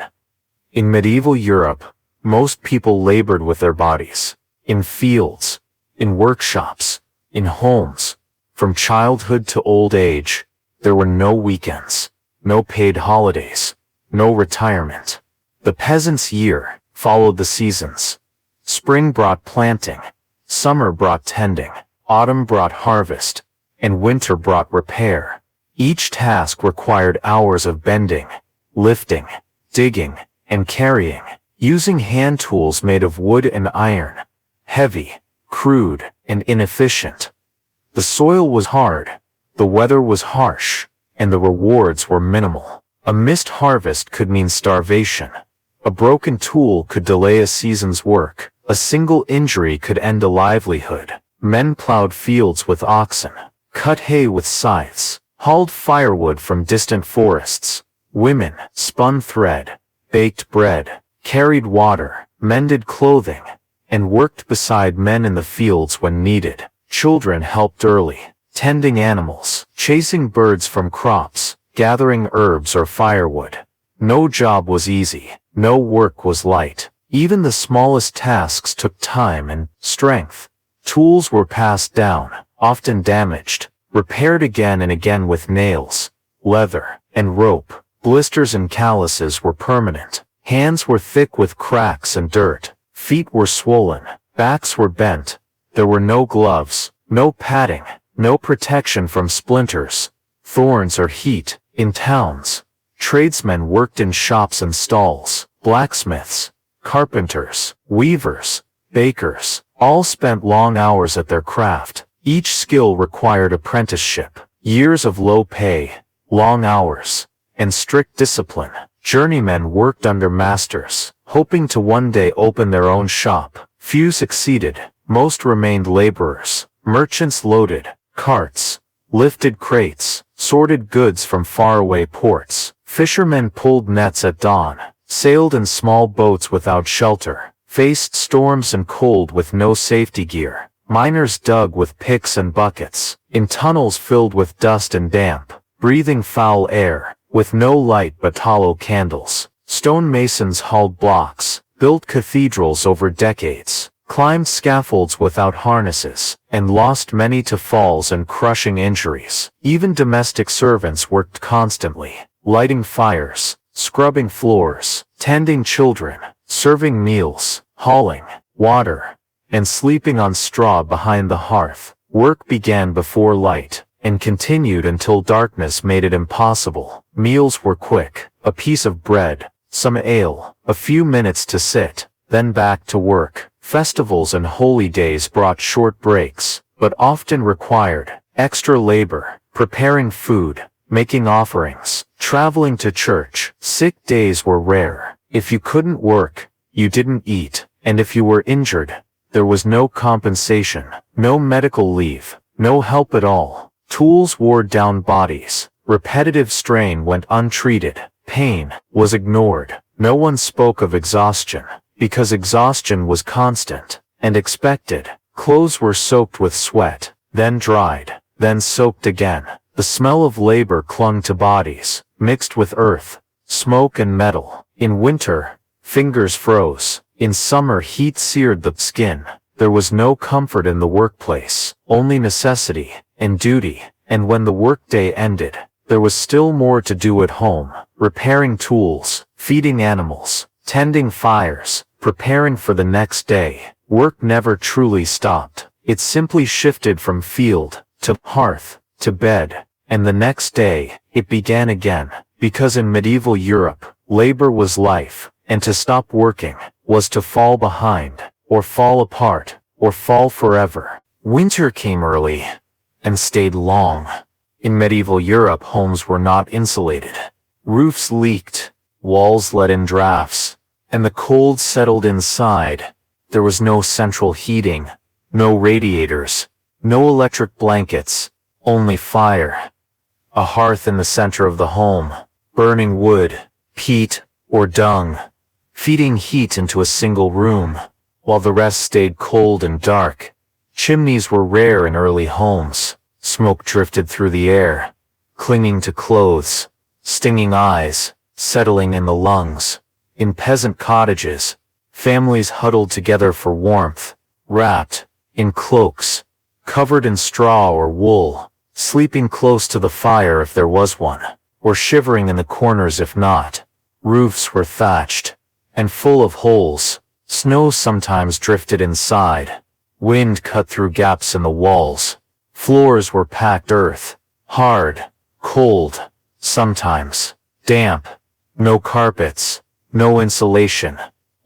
In medieval Europe, most people labored with their bodies, in fields, in workshops, in homes. From childhood to old age, there were no weekends, no paid holidays, no retirement. The peasant's year followed the seasons. Spring brought planting, summer brought tending, autumn brought harvest, and winter brought repair. Each task required hours of bending, lifting, digging, and carrying, using hand tools made of wood and iron, heavy, crude, and inefficient. The soil was hard, the weather was harsh, and the rewards were minimal. A missed harvest could mean starvation. A broken tool could delay a season's work. A single injury could end a livelihood. Men plowed fields with oxen, cut hay with scythes, hauled firewood from distant forests. Women spun thread, baked bread, carried water, mended clothing, and worked beside men in the fields when needed. Children helped early, tending animals, chasing birds from crops, gathering herbs or firewood. No job was easy, no work was light. Even the smallest tasks took time and strength. Tools were passed down, often damaged, repaired again and again with nails, leather, and rope. Blisters and calluses were permanent. Hands were thick with cracks and dirt. Feet were swollen. Backs were bent. There were no gloves, no padding, no protection from splinters, thorns or heat. In towns, tradesmen worked in shops and stalls. Blacksmiths, carpenters, weavers, bakers, all spent long hours at their craft. Each skill required apprenticeship, years of low pay, long hours, and strict discipline. Journeymen worked under masters, hoping to one day open their own shop. Few succeeded. Most remained laborers. Merchants loaded carts, lifted crates, sorted goods from faraway ports. Fishermen pulled nets at dawn, sailed in small boats without shelter, faced storms and cold with no safety gear. Miners dug with picks and buckets, in tunnels filled with dust and damp, breathing foul air, with no light but tallow candles. Stone masons hauled blocks, built cathedrals over decades, climbed scaffolds without harnesses, and lost many to falls and crushing injuries. Even domestic servants worked constantly, lighting fires, scrubbing floors, tending children, serving meals, hauling water, and sleeping on straw behind the hearth. Work began before light, and continued until darkness made it impossible. Meals were quick, a piece of bread, some ale, a few minutes to sit, then back to work. Festivals and holy days brought short breaks, but often required extra labor, preparing food, making offerings, traveling to church. Sick days were rare. If you couldn't work, you didn't eat, and if you were injured, there was no compensation, no medical leave, no help at all. Tools wore down bodies. Repetitive strain went untreated. Pain was ignored. No one spoke of exhaustion, because exhaustion was constant and expected. Clothes were soaked with sweat, then dried, then soaked again. The smell of labor clung to bodies, mixed with earth, smoke and metal. In winter, fingers froze. In summer, heat seared the skin. There was no comfort in the workplace, only necessity and duty. And when the workday ended, there was still more to do at home, repairing tools, feeding animals, tending fires, preparing for the next day. Work never truly stopped. It simply shifted from field to hearth to bed, and the next day, it began again. Because in medieval Europe, labor was life, and to stop working was to fall behind, or fall apart, or fall forever. Winter came early and stayed long. In medieval Europe, homes were not insulated. Roofs leaked, walls let in drafts, and the cold settled inside. There was no central heating, no radiators, no electric blankets, only fire. A hearth in the center of the home, burning wood, peat, or dung, feeding heat into a single room, while the rest stayed cold and dark. Chimneys were rare in early homes. Smoke drifted through the air, clinging to clothes, stinging eyes, settling in the lungs. In peasant cottages, families huddled together for warmth, wrapped in cloaks, covered in straw or wool, sleeping close to the fire if there was one, or shivering in the corners if not. Roofs were thatched and full of holes. Snow sometimes drifted inside. Wind cut through gaps in the walls. Floors were packed earth, hard, cold, sometimes damp. No carpets, no insulation,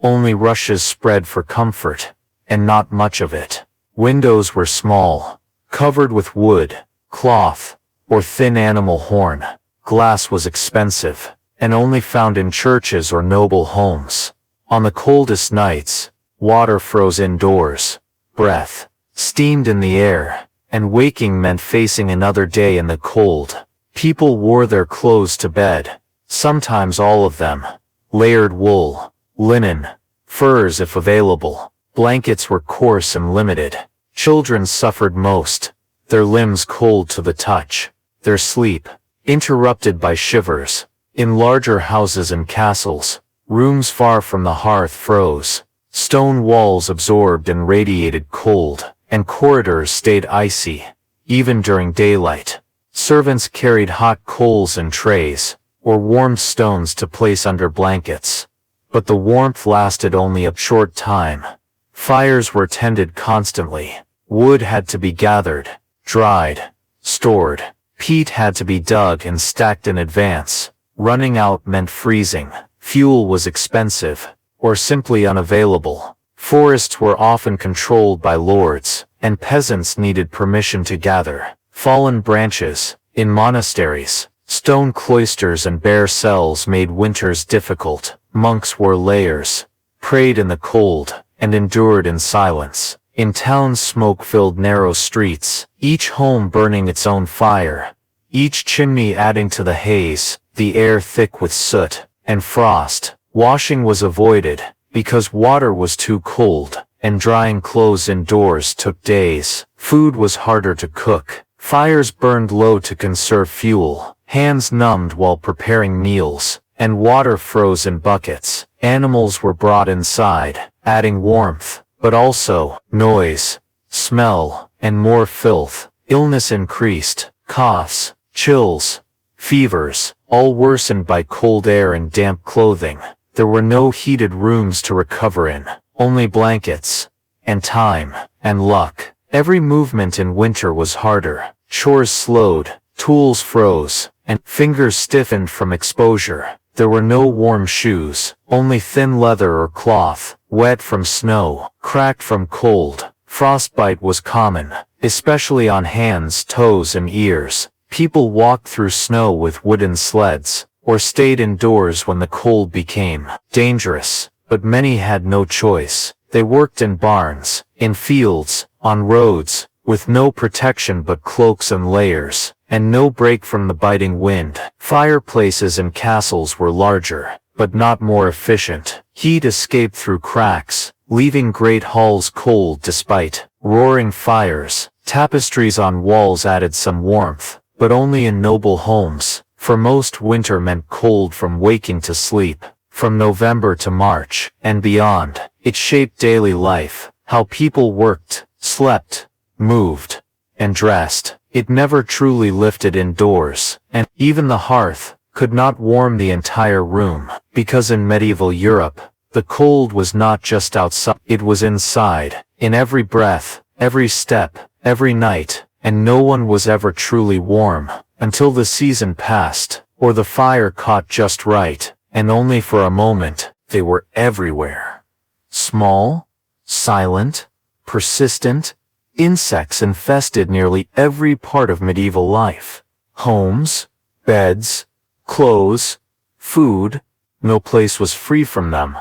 only rushes spread for comfort, and not much of it. Windows were small, covered with wood, cloth, or thin animal horn. Glass was expensive, and only found in churches or noble homes. On the coldest nights, water froze indoors. Breath steamed in the air, and waking meant facing another day in the cold. People wore their clothes to bed, sometimes all of them. Layered wool, linen, furs if available. Blankets were coarse and limited. Children suffered most, their limbs cold to the touch, their sleep interrupted by shivers. In larger houses and castles, rooms far from the hearth froze. Stone walls absorbed and radiated cold, and corridors stayed icy, even during daylight. Servants carried hot coals in trays, or warmed stones to place under blankets. But the warmth lasted only a short time. Fires were tended constantly. Wood had to be gathered, dried, stored. Peat had to be dug and stacked in advance. Running out meant freezing. Fuel was expensive, or simply unavailable. Forests were often controlled by lords, and peasants needed permission to gather. Fallen branches, in monasteries, stone cloisters and bare cells made winters difficult. Monks wore layers, prayed in the cold, and endured in silence. In towns, smoke filled narrow streets, each home burning its own fire, each chimney adding to the haze, the air thick with soot and frost. Washing was avoided, because water was too cold, and drying clothes indoors took days. Food was harder to cook. Fires burned low to conserve fuel, hands numbed while preparing meals, and water froze in buckets. Animals were brought inside, adding warmth, but also noise, smell, and more filth. Illness increased, coughs, chills, fevers, all worsened by cold air and damp clothing. There were no heated rooms to recover in, only blankets, and time, and luck. Every movement in winter was harder. Chores slowed, tools froze, and fingers stiffened from exposure. There were no warm shoes, only thin leather or cloth, wet from snow, cracked from cold. Frostbite was common, especially on hands, toes, and ears. People walked through snow with wooden sleds, or stayed indoors when the cold became dangerous, but many had no choice. They worked in barns, in fields, on roads, with no protection but cloaks and layers, and no break from the biting wind. Fireplaces in castles were larger, but not more efficient. Heat escaped through cracks, leaving great halls cold despite roaring fires. Tapestries on walls added some warmth, but only in noble homes. For most, winter meant cold from waking to sleep. From November to March, and beyond, it shaped daily life, how people worked, slept, moved, and dressed. It never truly lifted indoors, and even the hearth could not warm the entire room, because in medieval Europe, the cold was not just outside, it was inside, in every breath, every step, every night, and no one was ever truly warm, until the season passed, or the fire caught just right, and only for a moment, they were everywhere. Small, silent, persistent, insects infested nearly every part of medieval life. Homes, beds, clothes, food, no place was free from them.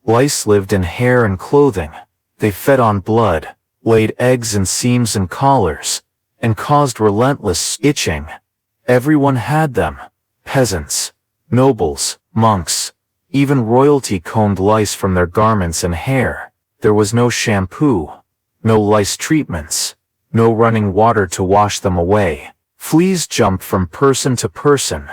Lice lived in hair and clothing. They fed on blood, laid eggs in seams and collars, and caused relentless itching. Everyone had them. Peasants, nobles, monks, even royalty combed lice from their garments and hair. There was no shampoo, no lice treatments, no running water to wash them away. Fleas jumped from person to person.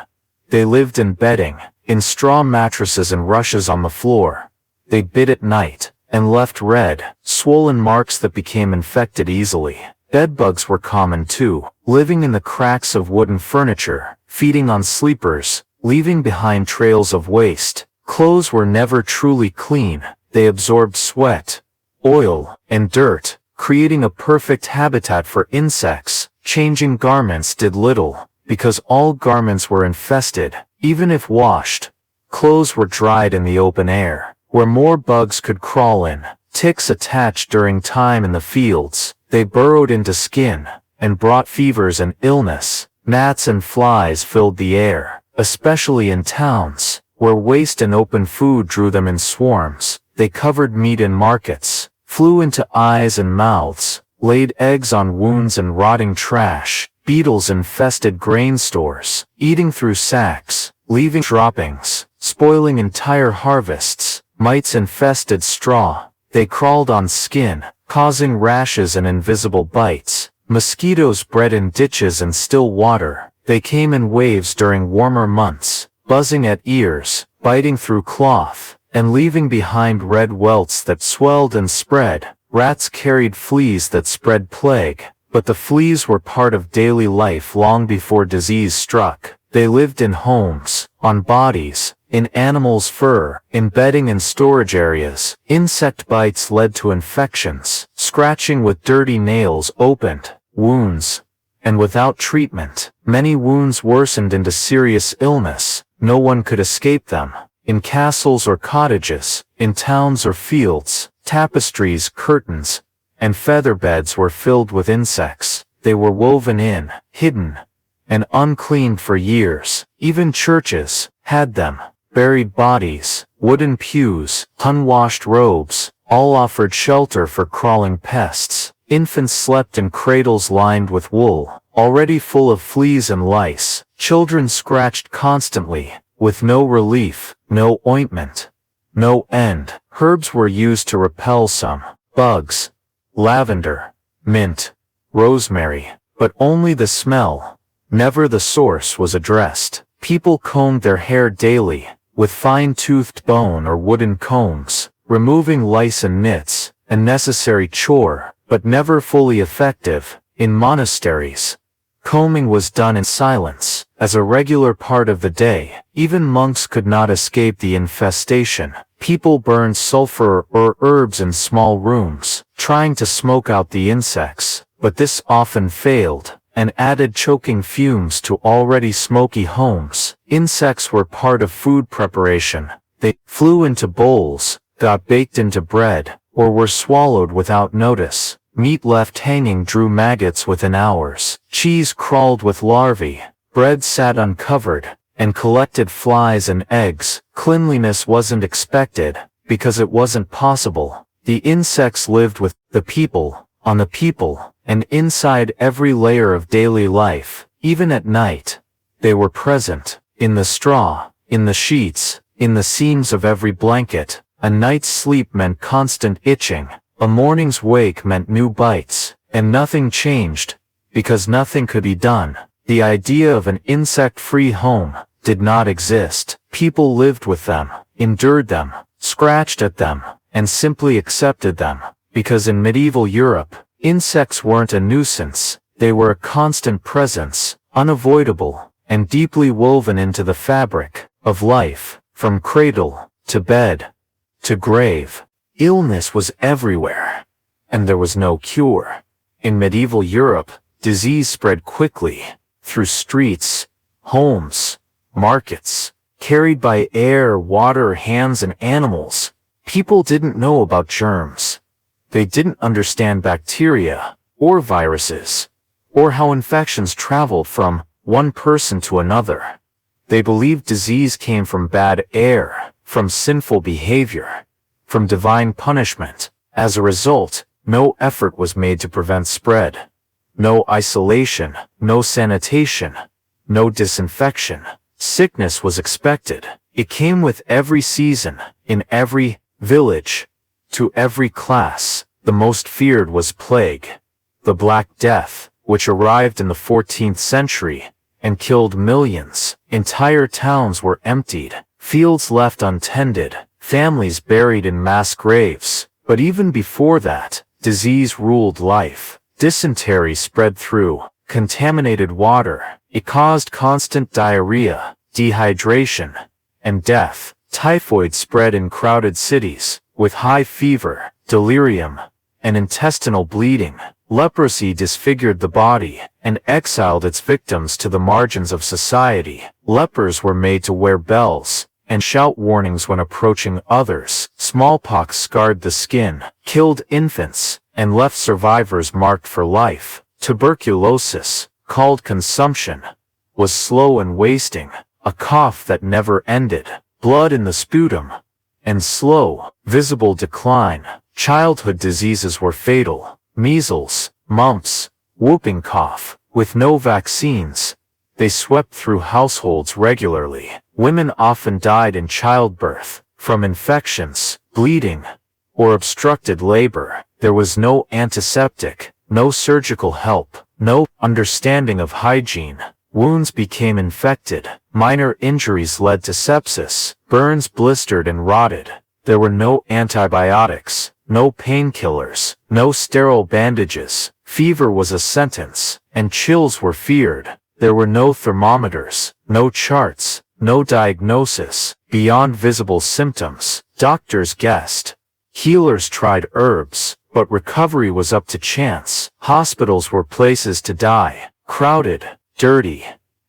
They lived in bedding, in straw mattresses and rushes on the floor. They bit at night, and left red, swollen marks that became infected easily. Bedbugs were common too, living in the cracks of wooden furniture, feeding on sleepers, leaving behind trails of waste. Clothes were never truly clean. They absorbed sweat, oil, and dirt, creating a perfect habitat for insects. Changing garments did little, because all garments were infested, even if washed. Clothes were dried in the open air, where more bugs could crawl in. Ticks attached during time in the fields. They burrowed into skin, and brought fevers and illness. Gnats and flies filled the air, especially in towns, where waste and open food drew them in swarms. They covered meat in markets, flew into eyes and mouths, laid eggs on wounds and rotting trash. Beetles infested grain stores, eating through sacks, leaving droppings, spoiling entire harvests. Mites infested straw. They crawled on skin, causing rashes and invisible bites. Mosquitoes bred in ditches and still water. They came in waves during warmer months, buzzing at ears, biting through cloth, and leaving behind red welts that swelled and spread. Rats carried fleas that spread plague, but the fleas were part of daily life long before disease struck. They lived in homes, on bodies, in animals' fur, in bedding and storage areas. Insect bites led to infections. Scratching with dirty nails opened wounds, and without treatment, many wounds worsened into serious illness. No one could escape them. In castles or cottages, in towns or fields, tapestries, curtains, and feather beds were filled with insects. They were woven in, hidden, and uncleaned for years. Even churches had them. Buried bodies, wooden pews, unwashed robes, all offered shelter for crawling pests. Infants slept in cradles lined with wool, already full of fleas and lice. Children scratched constantly, with no relief, no ointment, no end. Herbs were used to repel some bugs, lavender, mint, rosemary, but only the smell, never the source, was addressed. People combed their hair daily, with fine-toothed bone or wooden combs. Removing lice and nits, a necessary chore, but never fully effective. In monasteries, combing was done in silence, as a regular part of the day. Even monks could not escape the infestation. People burned sulfur or herbs in small rooms, trying to smoke out the insects, but this often failed, and added choking fumes to already smoky homes. Insects were part of food preparation. They flew into bowls, got baked into bread, or were swallowed without notice. Meat left hanging drew maggots within hours. Cheese crawled with larvae. Bread sat uncovered, and collected flies and eggs. Cleanliness wasn't expected, because it wasn't possible. The insects lived with the people, on the people, and inside every layer of daily life. Even at night, they were present, in the straw, in the sheets, in the seams of every blanket. A night's sleep meant constant itching. A morning's wake meant new bites. And nothing changed, because nothing could be done. The idea of an insect-free home did not exist. People lived with them, endured them, scratched at them, and simply accepted them. Because in medieval Europe, insects weren't a nuisance. They were a constant presence, unavoidable, and deeply woven into the fabric of life. From cradle to bed to grave, illness was everywhere, and there was no cure. In medieval Europe, disease spread quickly, through streets, homes, markets, carried by air, water, hands, and animals. People didn't know about germs. They didn't understand bacteria, or viruses, or how infections traveled from one person to another. They believed disease came from bad air, from sinful behavior, from divine punishment. As a result, no effort was made to prevent spread. No isolation, no sanitation, no disinfection. Sickness was expected. It came with every season, in every village, to every class. The most feared was plague, the Black Death, which arrived in the 14th century and killed millions. Entire towns were emptied, fields left untended, families buried in mass graves. But even before that, disease ruled life. Dysentery spread through contaminated water. It caused constant diarrhea, dehydration, and death. Typhoid spread in crowded cities, with high fever, delirium, and intestinal bleeding. Leprosy disfigured the body and exiled its victims to the margins of society. Lepers were made to wear bells and shout warnings when approaching others. Smallpox scarred the skin, killed infants, and left survivors marked for life. Tuberculosis, called consumption, was slow and wasting, a cough that never ended, blood in the sputum, and slow, visible decline. Childhood diseases were fatal. Measles, mumps, whooping cough. With no vaccines, they swept through households regularly. Women often died in childbirth, from infections, bleeding, or obstructed labor. There was no antiseptic, no surgical help, no understanding of hygiene. Wounds became infected. Minor injuries led to sepsis. Burns blistered and rotted. There were no antibiotics, no painkillers, no sterile bandages. Fever was a sentence, and chills were feared. There were no thermometers, no charts, no diagnosis. Beyond visible symptoms, doctors guessed. Healers tried herbs, but recovery was up to chance. Hospitals were places to die, crowded, dirty,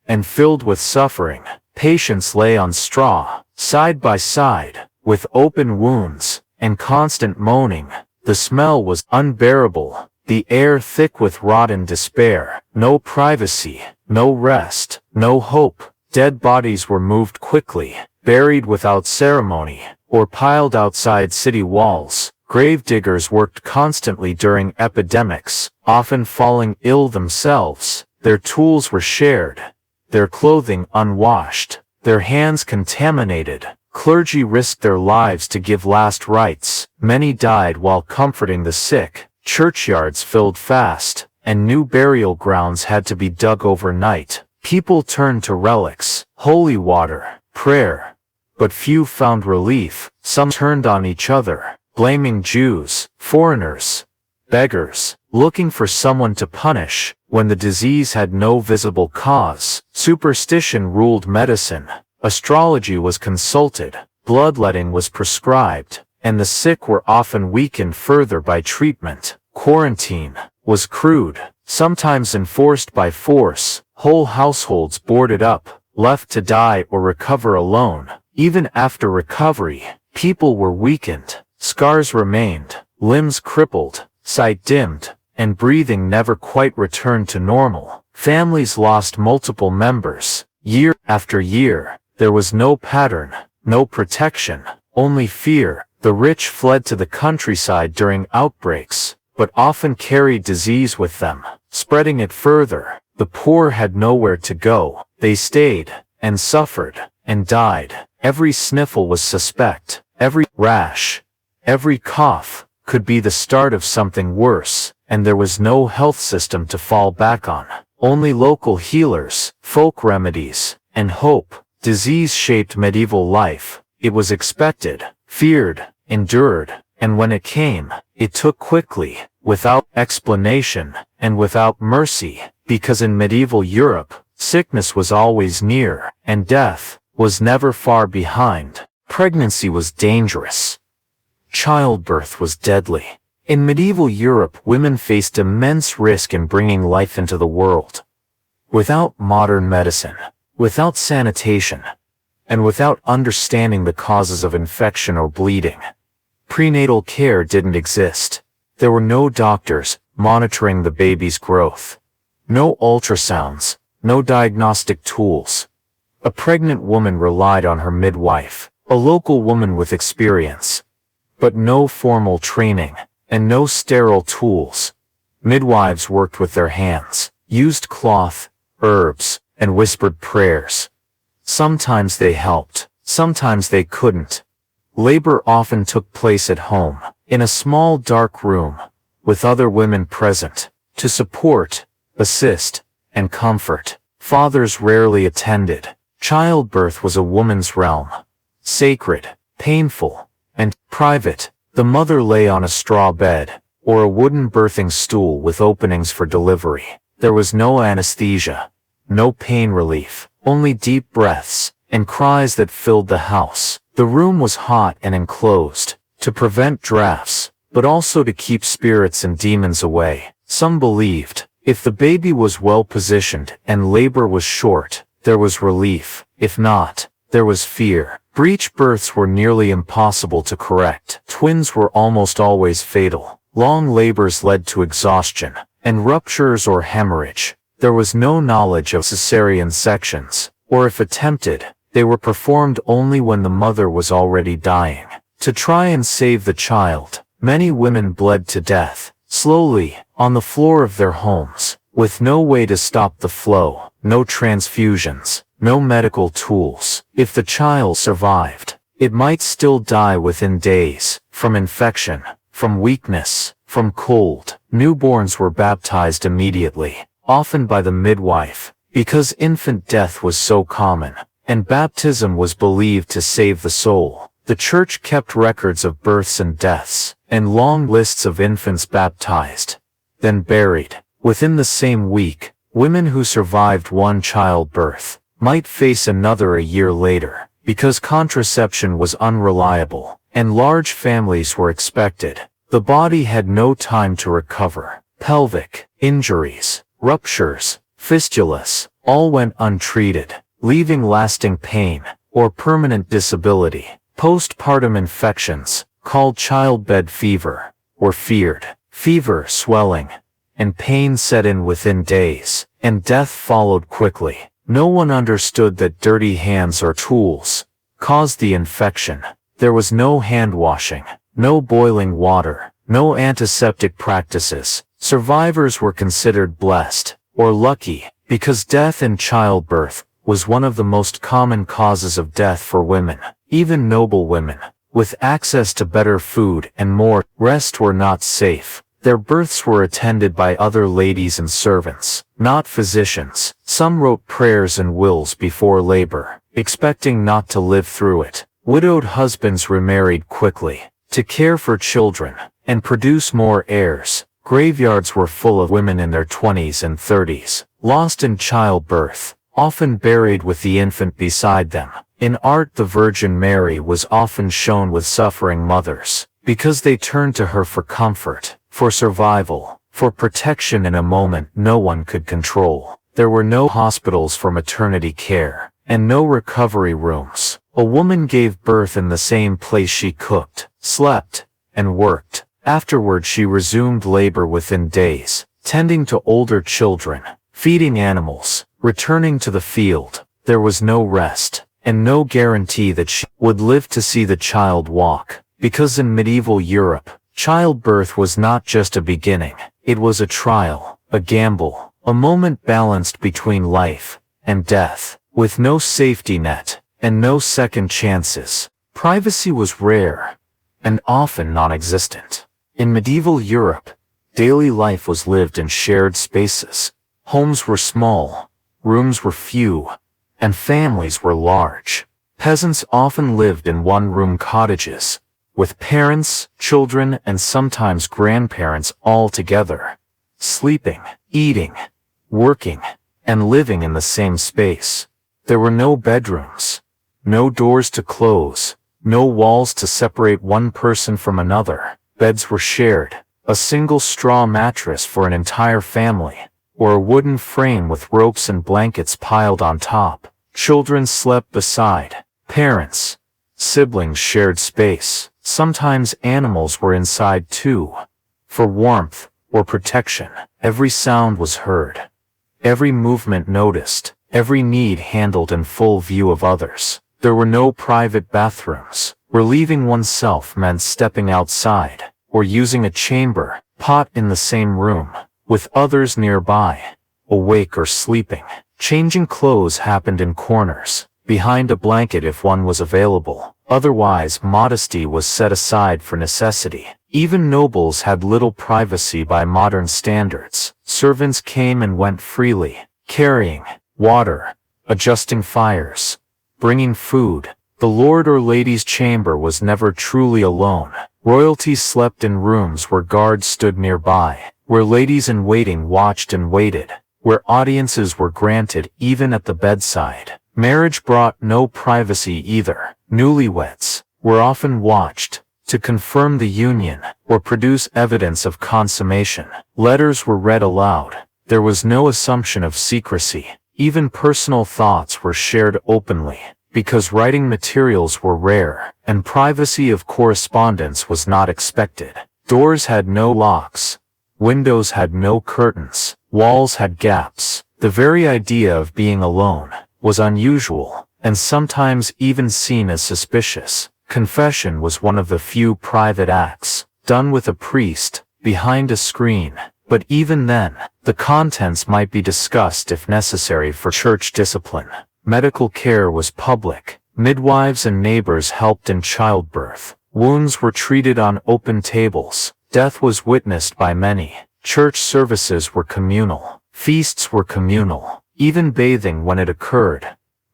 and filled with suffering. Patients lay on straw, side by side, with open wounds and constant moaning. The smell was unbearable, the air thick with rotten despair. No privacy, no rest, no hope. Dead bodies were moved quickly, buried without ceremony, or piled outside city walls. Gravediggers worked constantly during epidemics, often falling ill themselves. Their tools were shared, their clothing unwashed, their hands contaminated. Clergy risked their lives to give last rites. Many died while comforting the sick. Churchyards filled fast, and new burial grounds had to be dug overnight. People turned to relics, holy water, prayer. But few found relief. Some turned on each other, blaming Jews, foreigners, beggars, looking for someone to punish. When the disease had no visible cause, superstition ruled medicine. Astrology was consulted, bloodletting was prescribed, and the sick were often weakened further by treatment. Quarantine was crude, sometimes enforced by force. Whole households boarded up, left to die or recover alone. Even after recovery, people were weakened, scars remained, limbs crippled, sight dimmed, and breathing never quite returned to normal. Families lost multiple members. Year after year, there was no pattern, no protection, only fear. The rich fled to the countryside during outbreaks, but often carried disease with them, spreading it further. The poor had nowhere to go. They stayed, and suffered, and died. Every sniffle was suspect. Every rash, every cough, could be the start of something worse, and there was no health system to fall back on. Only local healers, folk remedies, and hope. Disease shaped medieval life. It was expected, feared, endured, and when it came, it took quickly, without explanation, and without mercy, because in medieval Europe, sickness was always near, and death was never far behind. Pregnancy was dangerous. Childbirth was deadly. In medieval Europe, women faced immense risk in bringing life into the world. Without modern medicine, without sanitation, and without understanding the causes of infection or bleeding. Prenatal care didn't exist. There were no doctors monitoring the baby's growth. No ultrasounds, no diagnostic tools. A pregnant woman relied on her midwife, a local woman with experience. But no formal training, and no sterile tools. Midwives worked with their hands, used cloth, herbs, and whispered prayers. Sometimes they helped, sometimes they couldn't. Labor often took place at home, in a small dark room, with other women present, to support, assist, and comfort. Fathers rarely attended. Childbirth was a woman's realm. Sacred, painful, and private. The mother lay on a straw bed, or a wooden birthing stool with openings for delivery. There was no anesthesia, no pain relief, only deep breaths, and cries that filled the house. The room was hot and enclosed, to prevent drafts, but also to keep spirits and demons away. Some believed, if the baby was well positioned and labor was short, there was relief. If not, there was fear. Breech births were nearly impossible to correct. Twins were almost always fatal. Long labors led to exhaustion, and ruptures or hemorrhage. There was no knowledge of cesarean sections, or if attempted, they were performed only when the mother was already dying. To try and save the child, many women bled to death, slowly, on the floor of their homes, with no way to stop the flow, no transfusions, no medical tools. If the child survived, it might still die within days, from infection, from weakness, from cold. Newborns were baptized immediately, often by the midwife, because infant death was so common, and baptism was believed to save the soul. The church kept records of births and deaths, and long lists of infants baptized, then buried. Within the same week, women who survived one childbirth might face another a year later, because contraception was unreliable, and large families were expected. The body had no time to recover. Pelvic injuries, ruptures, fistulas, all went untreated, leaving lasting pain, or permanent disability. Postpartum infections, called childbed fever, were feared. Fever, swelling, and pain set in within days, and death followed quickly. No one understood that dirty hands or tools caused the infection. There was no hand washing, no boiling water, no antiseptic practices. Survivors were considered blessed, or lucky, because death in childbirth was one of the most common causes of death for women. Even noble women, with access to better food and more rest, were not safe. Their births were attended by other ladies and servants, not physicians. Some wrote prayers and wills before labor, expecting not to live through it. Widowed husbands remarried quickly, to care for children, and produce more heirs. Graveyards were full of women in their 20s and 30s, lost in childbirth, often buried with the infant beside them. In art, the Virgin Mary was often shown with suffering mothers, because they turned to her for comfort, for survival, for protection in a moment no one could control. There were no hospitals for maternity care, and no recovery rooms. A woman gave birth in the same place she cooked, slept, and worked. Afterward she resumed labor within days, tending to older children, feeding animals, returning to the field. There was no rest, and no guarantee that she would live to see the child walk, because in medieval Europe, childbirth was not just a beginning, it was a trial, a gamble, a moment balanced between life and death, with no safety net, and no second chances. Privacy was rare, and often non-existent. In medieval Europe, daily life was lived in shared spaces. Homes were small, rooms were few, and families were large. Peasants often lived in one-room cottages, with parents, children, and sometimes grandparents all together, sleeping, eating, working, and living in the same space. There were no bedrooms, no doors to close, no walls to separate one person from another. Beds were shared, a single straw mattress for an entire family, or a wooden frame with ropes and blankets piled on top. Children slept beside parents. Siblings shared space. Sometimes animals were inside too, for warmth or protection. Every sound was heard. Every movement noticed. Every need handled in full view of others. There were no private bathrooms. Relieving oneself meant stepping outside, or using a chamber pot in the same room, with others nearby, awake or sleeping. Changing clothes happened in corners, behind a blanket if one was available. Otherwise, modesty was set aside for necessity. Even nobles had little privacy by modern standards. Servants came and went freely, carrying water, adjusting fires, bringing food. The lord or lady's chamber was never truly alone. Royalty slept in rooms where guards stood nearby, where ladies-in-waiting watched and waited, where audiences were granted even at the bedside. Marriage brought no privacy either. Newlyweds were often watched to confirm the union or produce evidence of consummation. Letters were read aloud. There was no assumption of secrecy. Even personal thoughts were shared openly, because writing materials were rare, and privacy of correspondence was not expected. Doors had no locks. Windows had no curtains. Walls had gaps. The very idea of being alone was unusual, and sometimes even seen as suspicious. Confession was one of the few private acts, done with a priest, behind a screen. But even then, the contents might be discussed if necessary for church discipline. Medical care was public. Midwives and neighbors helped in childbirth. Wounds were treated on open tables. Death was witnessed by many. Church services were communal. Feasts were communal. Even bathing, when it occurred,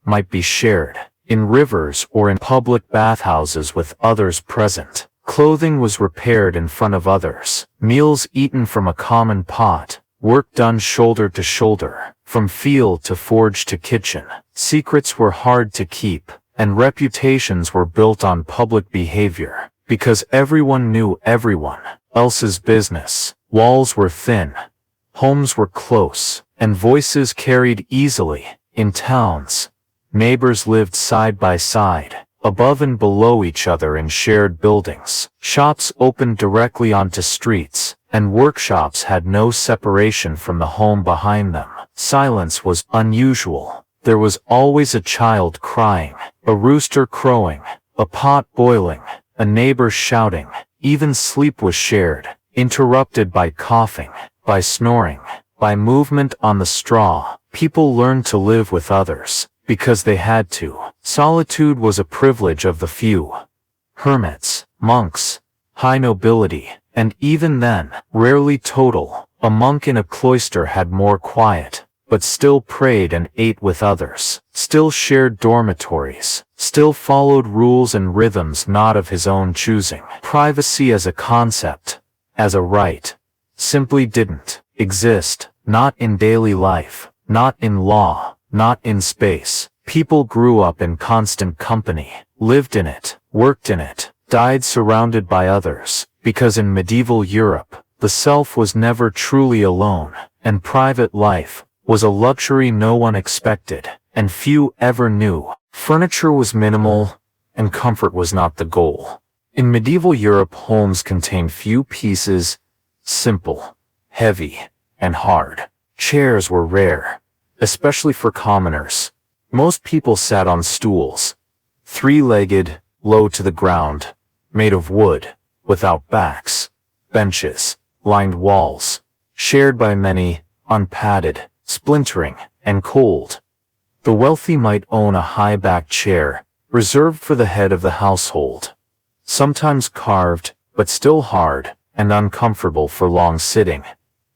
might be shared, in rivers or in public bathhouses with others present. Clothing was repaired in front of others. Meals eaten from a common pot. Work done shoulder to shoulder, from field to forge to kitchen. Secrets were hard to keep, and reputations were built on public behavior, because everyone knew everyone else's business. Walls were thin, homes were close, and voices carried easily. In towns, neighbors lived side by side, above and below each other in shared buildings. Shops opened directly onto streets, and workshops had no separation from the home behind them. Silence was unusual. There was always a child crying, a rooster crowing, a pot boiling, a neighbor shouting. Even sleep was shared, interrupted by coughing, by snoring, by movement on the straw. People learned to live with others, because they had to. Solitude was a privilege of the few. Hermits, monks, high nobility, and even then, rarely total. A monk in a cloister had more quiet, but still prayed and ate with others, still shared dormitories, still followed rules and rhythms not of his own choosing. Privacy as a concept, as a right, simply didn't exist, not in daily life, not in law, not in space. People grew up in constant company, lived in it, worked in it, died surrounded by others, because in medieval Europe, the self was never truly alone, and private life was a luxury no one expected, and few ever knew. Furniture was minimal, and comfort was not the goal. In medieval Europe, homes contained few pieces, simple, heavy, and hard. Chairs were rare, especially for commoners. Most people sat on stools, three-legged, low to the ground, made of wood, without backs. Benches lined walls, shared by many, unpadded, splintering, and cold. The wealthy might own a high-backed chair, reserved for the head of the household. Sometimes carved, but still hard, and uncomfortable for long sitting.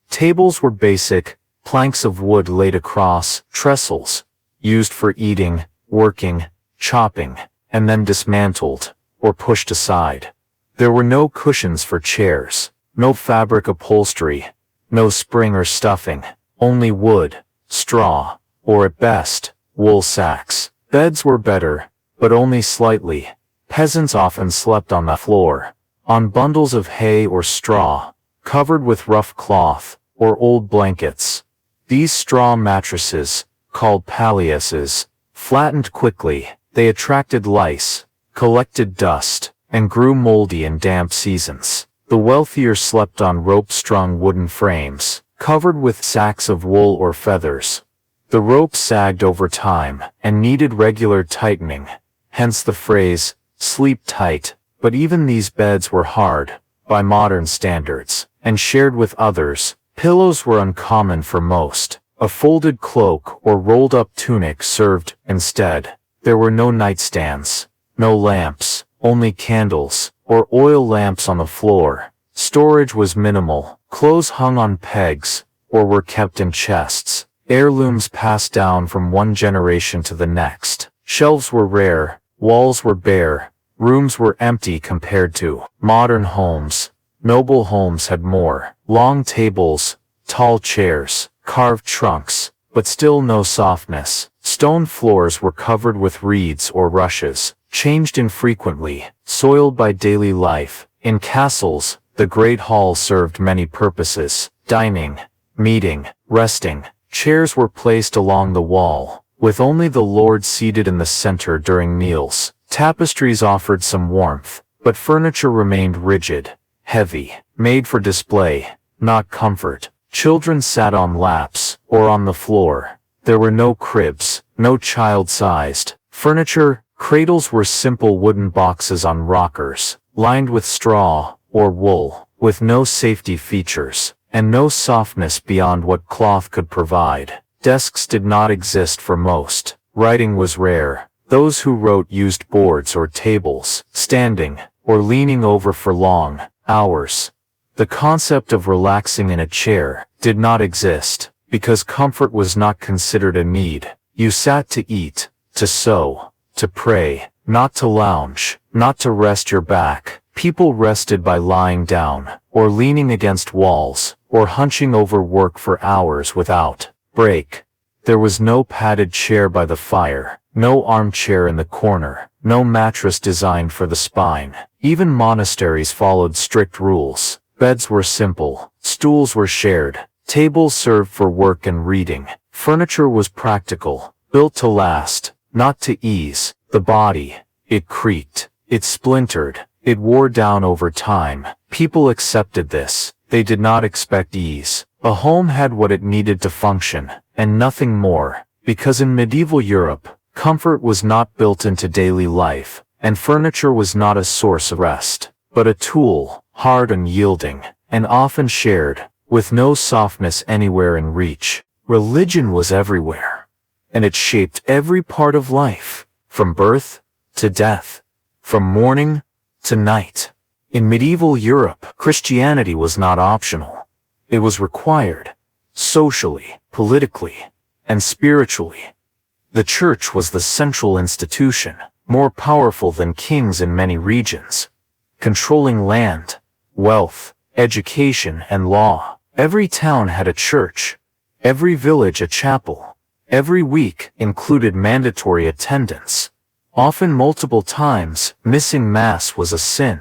Tables were basic, planks of wood laid across, trestles, used for eating, working, chopping, and then dismantled, or pushed aside. There were no cushions for chairs, no fabric upholstery, no spring or stuffing, only wood, straw, or at best, wool sacks. Beds were better, but only slightly. Peasants often slept on the floor, on bundles of hay or straw, covered with rough cloth, or old blankets. These straw mattresses, called palliases, flattened quickly, they attracted lice, collected dust, and grew moldy in damp seasons. The wealthier slept on rope-strung wooden frames, covered with sacks of wool or feathers. The ropes sagged over time and needed regular tightening, hence the phrase, sleep tight. But even these beds were hard, by modern standards, and shared with others. Pillows were uncommon for most. A folded cloak or rolled-up tunic served instead. There were no nightstands, no lamps, only candles, or oil lamps on the floor. Storage was minimal. Clothes hung on pegs, or were kept in chests. Heirlooms passed down from one generation to the next. Shelves were rare, walls were bare, rooms were empty compared to modern homes. Noble homes had more. Long tables, tall chairs, carved trunks, but still no softness. Stone floors were covered with reeds or rushes, changed infrequently, soiled by daily life. In castles, the great hall served many purposes: dining, meeting, resting. Chairs were placed along the wall, with only the lord seated in the center during meals. Tapestries offered some warmth, but furniture remained rigid, heavy, made for display, not comfort. Children sat on laps, or on the floor. There were no cribs, no child-sized furniture. Cradles were simple wooden boxes on rockers, lined with straw or wool, with no safety features, and no softness beyond what cloth could provide. Desks did not exist for most. Writing was rare. Those who wrote used boards or tables, standing or leaning over for long hours. The concept of relaxing in a chair did not exist, because comfort was not considered a need. You sat to eat, to sew, to pray, not to lounge, not to rest your back. People rested by lying down, or leaning against walls, or hunching over work for hours without break. There was no padded chair by the fire, no armchair in the corner, no mattress designed for the spine. Even monasteries followed strict rules. Beds were simple, stools were shared, tables served for work and reading. Furniture was practical, built to last, not to ease the body. It creaked, it splintered, it wore down over time. People accepted this. They did not expect ease. A home had what it needed to function, and nothing more, because in medieval Europe, comfort was not built into daily life, and furniture was not a source of rest, but a tool, hard and yielding, and often shared, with no softness anywhere in reach. Religion was everywhere, and it shaped every part of life, from birth to death, from morning to night. In medieval Europe, Christianity was not optional. It was required, socially, politically, and spiritually. The church was the central institution, more powerful than kings in many regions, controlling land, wealth, education, and law. Every town had a church, every village a chapel. Every week included mandatory attendance. Often multiple times, missing Mass was a sin.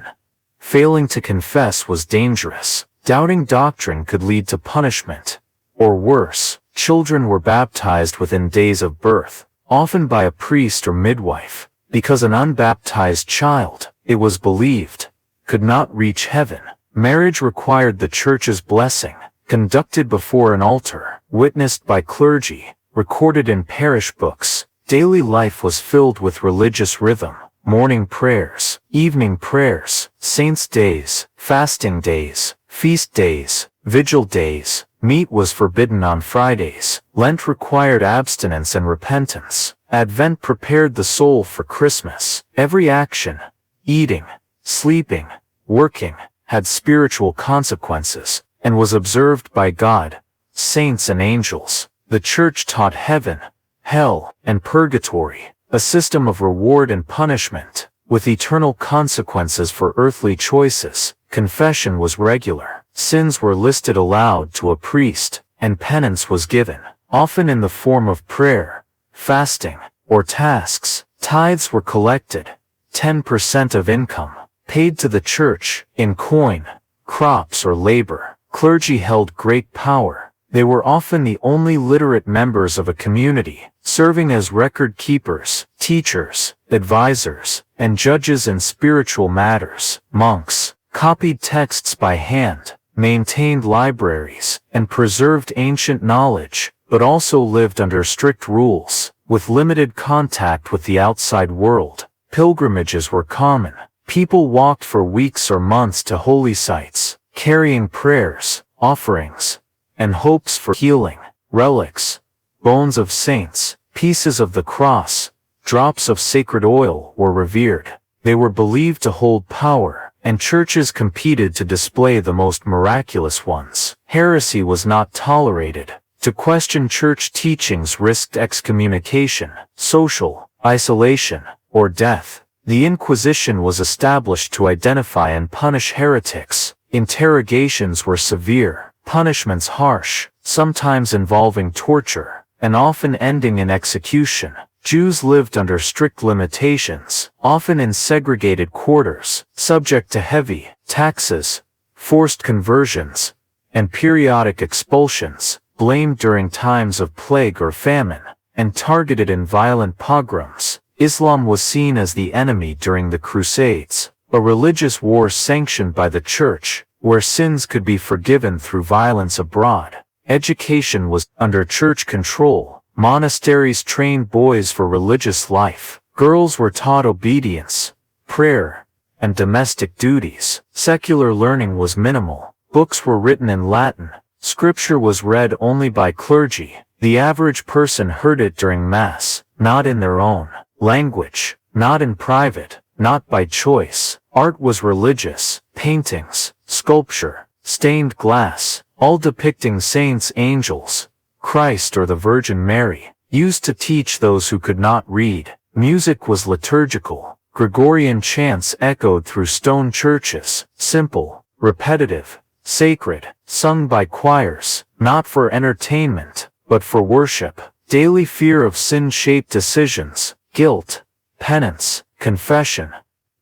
Failing to confess was dangerous. Doubting doctrine could lead to punishment. Or worse, children were baptized within days of birth, often by a priest or midwife, because an unbaptized child, it was believed, could not reach heaven. Marriage required the church's blessing, conducted before an altar, witnessed by clergy, recorded in parish books. Daily life was filled with religious rhythm. Morning prayers, evening prayers, saints' days, fasting days, feast days, vigil days. Meat was forbidden on Fridays. Lent required abstinence and repentance. Advent prepared the soul for Christmas. Every action, eating, sleeping, working, had spiritual consequences, and was observed by God, saints and angels. The Church taught heaven, hell, and purgatory, a system of reward and punishment, with eternal consequences for earthly choices. Confession was regular. Sins were listed aloud to a priest, and penance was given, often in the form of prayer, fasting, or tasks. Tithes were collected, 10% of income, paid to the church, in coin, crops or labor. Clergy held great power. They were often the only literate members of a community, serving as record keepers, teachers, advisors, and judges in spiritual matters. Monks copied texts by hand, maintained libraries, and preserved ancient knowledge, but also lived under strict rules, with limited contact with the outside world. Pilgrimages were common. People walked for weeks or months to holy sites, carrying prayers, offerings, and hopes for healing. Relics, bones of saints, pieces of the cross, drops of sacred oil were revered. They were believed to hold power, and churches competed to display the most miraculous ones. Heresy was not tolerated. To question church teachings risked excommunication, social isolation, or death. The Inquisition was established to identify and punish heretics. Interrogations were severe, punishments harsh, sometimes involving torture, and often ending in execution. Jews lived under strict limitations, often in segregated quarters, subject to heavy taxes, forced conversions, and periodic expulsions, blamed during times of plague or famine, and targeted in violent pogroms. Islam was seen as the enemy during the Crusades, a religious war sanctioned by the Church, where sins could be forgiven through violence abroad. Education was under Church control. Monasteries trained boys for religious life. Girls were taught obedience, prayer, and domestic duties. Secular learning was minimal. Books were written in Latin. Scripture was read only by clergy. The average person heard it during Mass, not in their own language, not in private, not by choice. Art was religious. Paintings, sculpture, stained glass, all depicting saints, angels, Christ or the Virgin Mary, used to teach those who could not read. Music was liturgical. Gregorian chants echoed through stone churches, simple, repetitive, sacred, sung by choirs, not for entertainment, but for worship. Daily fear of sin shaped decisions, guilt, penance, confession,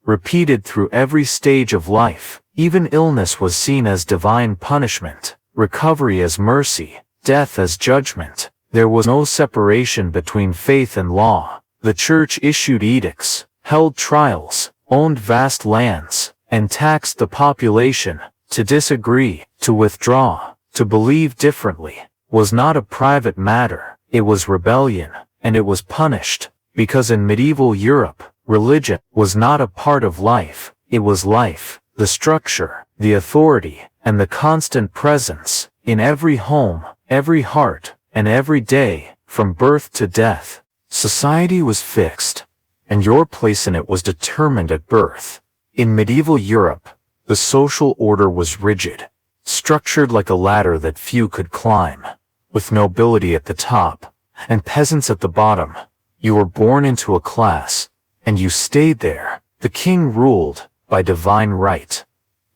repeated through every stage of life. Even illness was seen as divine punishment, recovery as mercy, death as judgment. There was no separation between faith and law. The Church issued edicts, held trials, owned vast lands, and taxed the population. To disagree, to withdraw, to believe differently, was not a private matter. It was rebellion, and it was punished, because in medieval Europe, religion was not a part of life. It was life, the structure, the authority, and the constant presence, in every home, every heart, and every day, from birth to death. Society was fixed, and your place in it was determined at birth. In medieval Europe, the social order was rigid, structured like a ladder that few could climb, with nobility at the top, and peasants at the bottom. You were born into a class, and you stayed there. The king ruled, by divine right,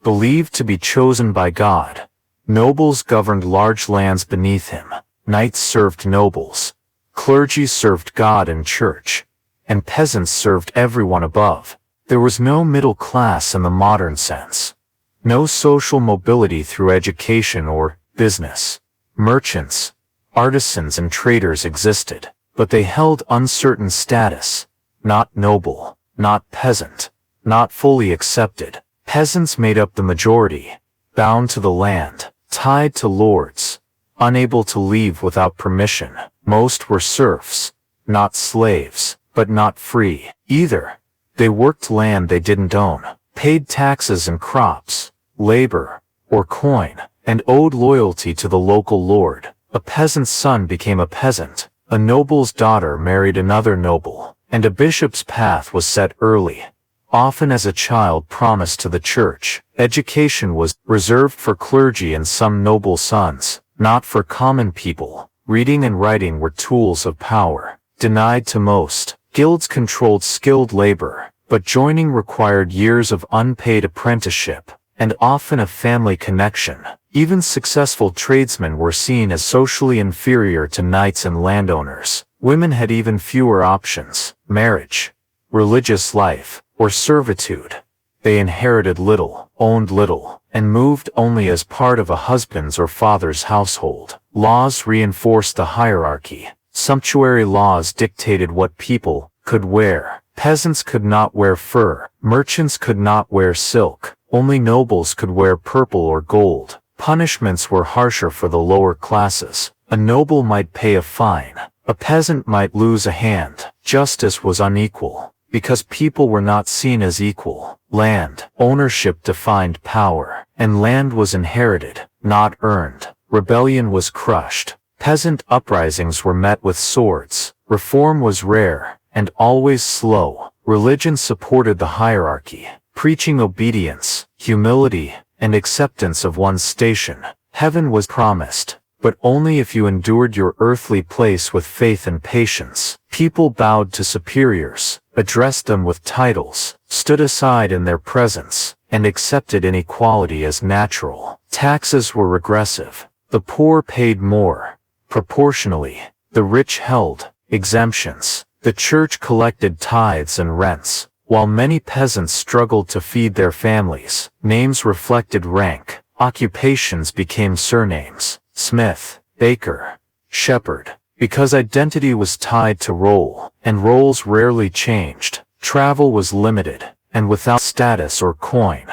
believed to be chosen by God. Nobles governed large lands beneath him. Knights served nobles. Clergy served God and church. And peasants served everyone above. There was no middle class in the modern sense. No social mobility through education or business. Merchants, artisans and traders existed, but they held uncertain status. Not noble, not peasant, not fully accepted. Peasants made up the majority, bound to the land, tied to lords, unable to leave without permission. Most were serfs, not slaves, but not free either. They worked land they didn't own, paid taxes and crops, labor, or coin, and owed loyalty to the local lord. A peasant's son became a peasant, a noble's daughter married another noble, and a bishop's path was set early, often as a child promised to the church. Education was reserved for clergy and some noble sons, not for common people. Reading and writing were tools of power, denied to most. Guilds controlled skilled labor, but joining required years of unpaid apprenticeship, and often a family connection. Even successful tradesmen were seen as socially inferior to knights and landowners. Women had even fewer options: marriage, religious life, or servitude. They inherited little, owned little, and moved only as part of a husband's or father's household. Laws reinforced the hierarchy. Sumptuary laws dictated what people could wear. Peasants could not wear fur. Merchants could not wear silk. Only nobles could wear purple or gold. Punishments were harsher for the lower classes. A noble might pay a fine. A peasant might lose a hand. Justice was unequal, because people were not seen as equal. Land ownership defined power, and land was inherited, not earned. Rebellion was crushed. Peasant uprisings were met with swords. Reform was rare, and always slow. Religion supported the hierarchy, preaching obedience, humility, and acceptance of one's station. Heaven was promised, but only if you endured your earthly place with faith and patience. People bowed to superiors, addressed them with titles, stood aside in their presence, and accepted inequality as natural. Taxes were regressive. The poor paid more. Proportionally, the rich held exemptions. The church collected tithes and rents, while many peasants struggled to feed their families. Names reflected rank. Occupations became surnames. Smith, baker, shepherd. Because identity was tied to role, and roles rarely changed, travel was limited, and without status or coin.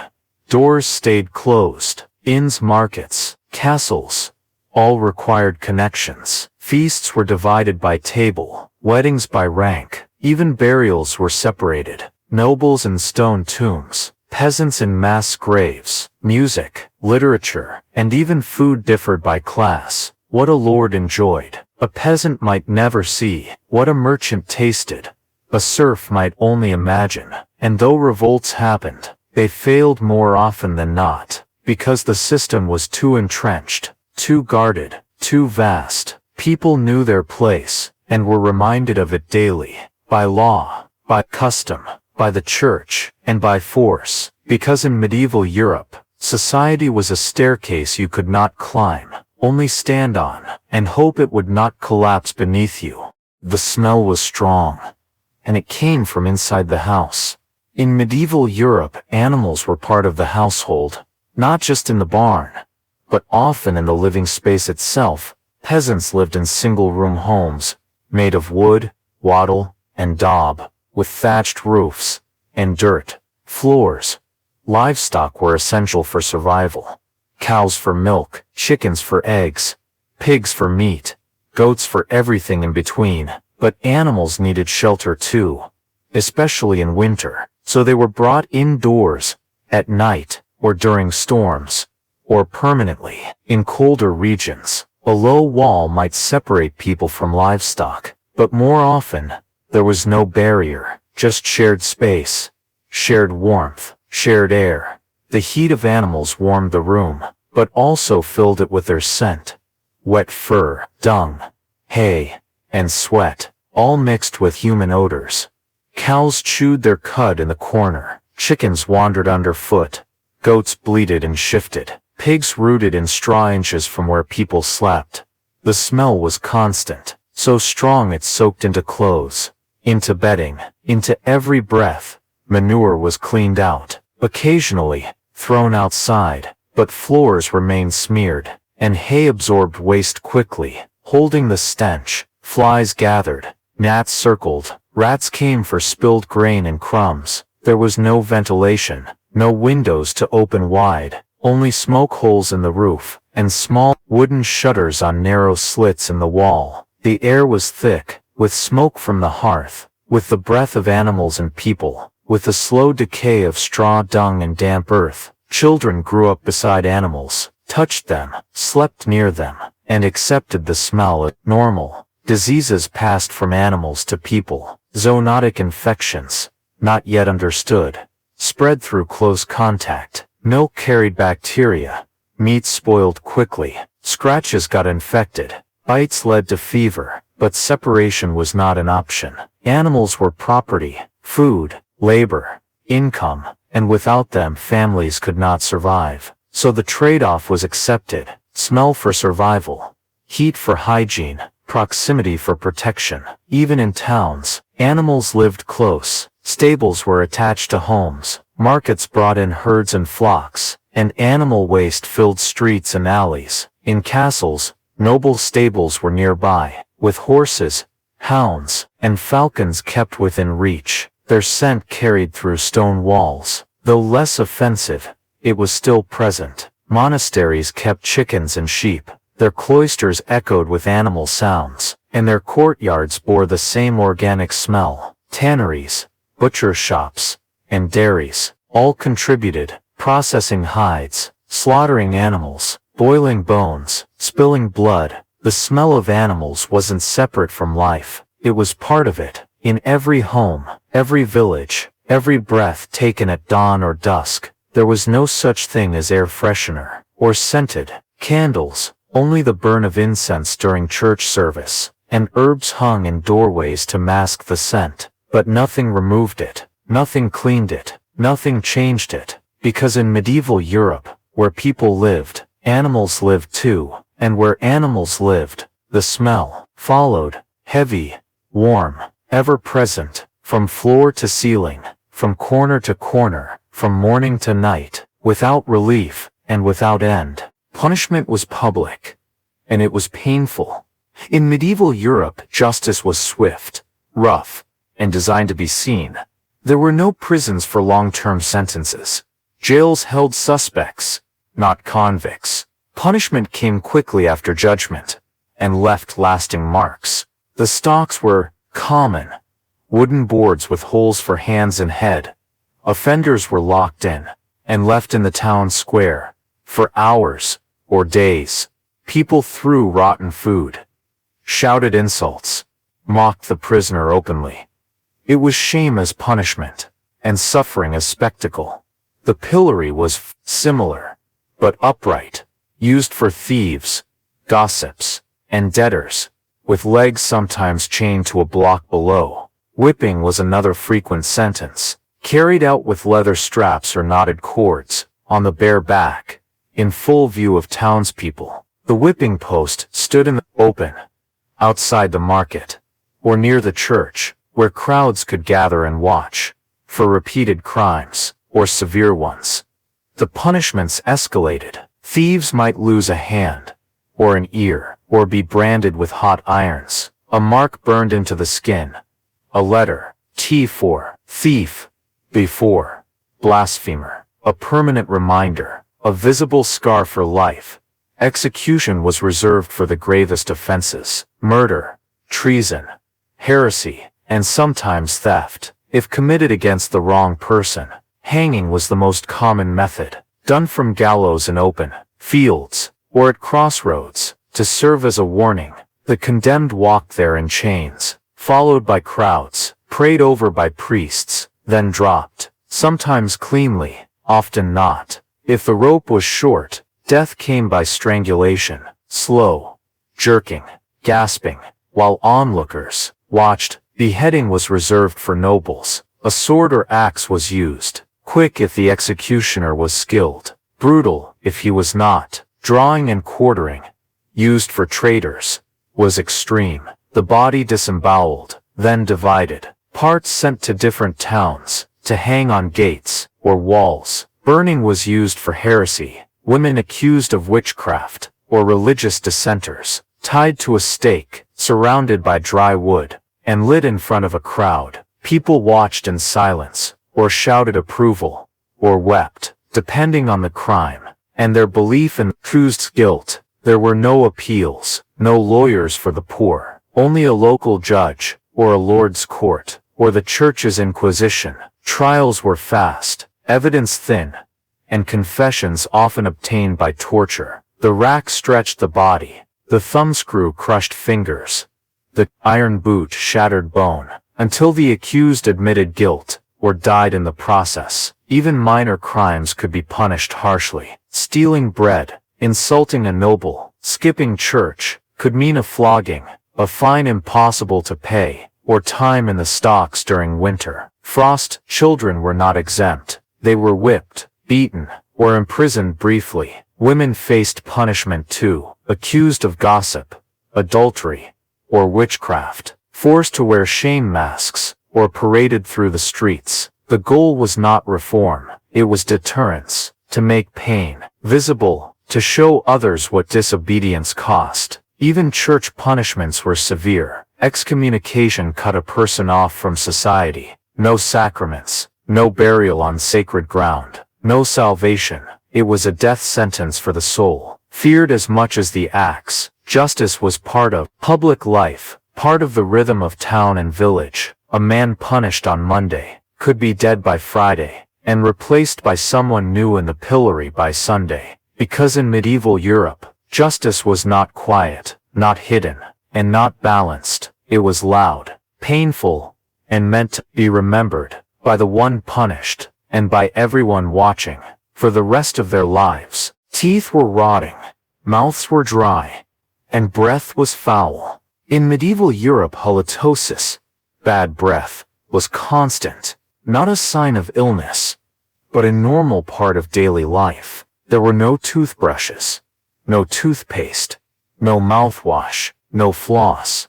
Doors stayed closed. Inns, markets, castles, all required connections. Feasts were divided by table, weddings by rank. Even burials were separated. Nobles in stone tombs, peasants in mass graves. Music, literature, and even food differed by class. What a lord enjoyed, a peasant might never see. What a merchant tasted, a serf might only imagine. And though revolts happened, they failed more often than not, because the system was too entrenched, too guarded, too vast. People knew their place, and were reminded of it daily, by law, by custom, by the church, and by force. Because in medieval Europe, society was a staircase you could not climb, only stand on, and hope it would not collapse beneath you. The smell was strong, and it came from inside the house. In medieval Europe, animals were part of the household, not just in the barn, but often in the living space itself. Peasants lived in single-room homes, made of wood, wattle, and daub, with thatched roofs and dirt floors. Livestock were essential for survival. Cows for milk, chickens for eggs, pigs for meat, goats for everything in between. But animals needed shelter too, especially in winter, so they were brought indoors, at night, or during storms, or permanently. In colder regions, a low wall might separate people from livestock, but more often, there was no barrier, just shared space, shared warmth, shared air. The heat of animals warmed the room, but also filled it with their scent. Wet fur, dung, hay, and sweat, all mixed with human odors. Cows chewed their cud in the corner, chickens wandered underfoot, goats bleated and shifted, pigs rooted in straw inches from where people slept. The smell was constant, so strong it soaked into clothes, into bedding, into every breath. Manure was cleaned out, occasionally thrown outside, but floors remained smeared, and hay absorbed waste quickly, holding the stench. Flies gathered, gnats circled, rats came for spilled grain and crumbs. There was no ventilation, no windows to open wide, only smoke holes in the roof, and small wooden shutters on narrow slits in the wall. The air was thick, with smoke from the hearth, with the breath of animals and people, with the slow decay of straw, dung, and damp earth. Children grew up beside animals, touched them, slept near them, and accepted the smell as normal. Diseases passed from animals to people. Zoonotic infections, not yet understood, spread through close contact. Milk carried bacteria. Meat spoiled quickly. Scratches got infected. Bites led to fever, but separation was not an option. Animals were property, food, labor, income, and without them families could not survive. So the trade-off was accepted. Smell for survival, heat for hygiene, proximity for protection. Even in towns, animals lived close. Stables were attached to homes. Markets brought in herds and flocks, and animal waste filled streets and alleys. In castles, noble stables were nearby, with horses, hounds, and falcons kept within reach, their scent carried through stone walls. Though less offensive, it was still present. Monasteries kept chickens and sheep, their cloisters echoed with animal sounds, and their courtyards bore the same organic smell. Tanneries, butcher shops, and dairies all contributed, processing hides, slaughtering animals, boiling bones, spilling blood. The smell of animals wasn't separate from life, it was part of it. In every home, every village, every breath taken at dawn or dusk, there was no such thing as air freshener, or scented candles, only the burn of incense during church service, and herbs hung in doorways to mask the scent. But nothing removed it, nothing cleaned it, nothing changed it, because in medieval Europe, where people lived, animals lived too, and where animals lived, the smell followed, heavy, warm, ever-present, from floor to ceiling, from corner to corner, from morning to night, without relief, and without end. Punishment was public, and it was painful. In medieval Europe, justice was swift, rough, and designed to be seen. There were no prisons for long-term sentences. Jails held suspects, not convicts. Punishment came quickly after judgment, and left lasting marks. The stocks were common, wooden boards with holes for hands and head. Offenders were locked in, and left in the town square, for hours, or days. People threw rotten food, shouted insults, mocked the prisoner openly. It was shame as punishment, and suffering as spectacle. The pillory was similar, but upright, used for thieves, gossips, and debtors, with legs sometimes chained to a block below. Whipping was another frequent sentence, carried out with leather straps or knotted cords, on the bare back, in full view of townspeople. The whipping post stood in the open, outside the market, or near the church, where crowds could gather and watch, for repeated crimes, or severe ones. The punishments escalated. Thieves might lose a hand, or an ear, or be branded with hot irons, a mark burned into the skin, a letter, T for thief, B for blasphemer, a permanent reminder, a visible scar for life. Execution was reserved for the gravest offenses, murder, treason, heresy, and sometimes theft. If committed against the wrong person, hanging was the most common method, done from gallows in open fields, or at crossroads, to serve as a warning. The condemned walked there in chains, followed by crowds, prayed over by priests, then dropped, sometimes cleanly, often not. If the rope was short, death came by strangulation, slow, jerking, gasping, while onlookers watched. Beheading was reserved for nobles. A sword or axe was used, quick if the executioner was skilled, brutal if he was not. Drawing and quartering, used for traitors, was extreme. The body disemboweled, then divided, parts sent to different towns, to hang on gates or walls. Burning was used for heresy, women accused of witchcraft, or religious dissenters, tied to a stake, surrounded by dry wood, and lit in front of a crowd. People watched in silence, or shouted approval, or wept, depending on the crime, and their belief in accused's guilt. There were no appeals, no lawyers for the poor, only a local judge, or a lord's court, or the church's inquisition. Trials were fast, evidence thin, and confessions often obtained by torture. The rack stretched the body, the thumbscrew crushed fingers, the iron boot shattered bone, until the accused admitted guilt, or died in the process. Even minor crimes could be punished harshly. Stealing bread, insulting a noble, skipping church, could mean a flogging, a fine impossible to pay, or time in the stocks during winter. Frost. Children were not exempt. They were whipped, beaten, or imprisoned briefly. Women faced punishment too, accused of gossip, adultery, or witchcraft, forced to wear shame masks, or paraded through the streets. The goal was not reform, it was deterrence. to make pain visible, to show others what disobedience cost. Even church punishments were severe. Excommunication cut a person off from society. No sacraments, no burial on sacred ground, no salvation. It was a death sentence for the soul. Feared as much as the axe, justice was part of public life, part of the rhythm of town and village. A man punished on Monday could be dead by Friday, and replaced by someone new in the pillory by Sunday. Because in medieval Europe, justice was not quiet, not hidden, and not balanced. It was loud, painful, and meant to be remembered by the one punished, and by everyone watching, for the rest of their lives. Teeth were rotting, mouths were dry, and breath was foul. In medieval Europe, halitosis, bad breath, was constant, not a sign of illness, but a normal part of daily life. There were no toothbrushes, no toothpaste, no mouthwash, no floss.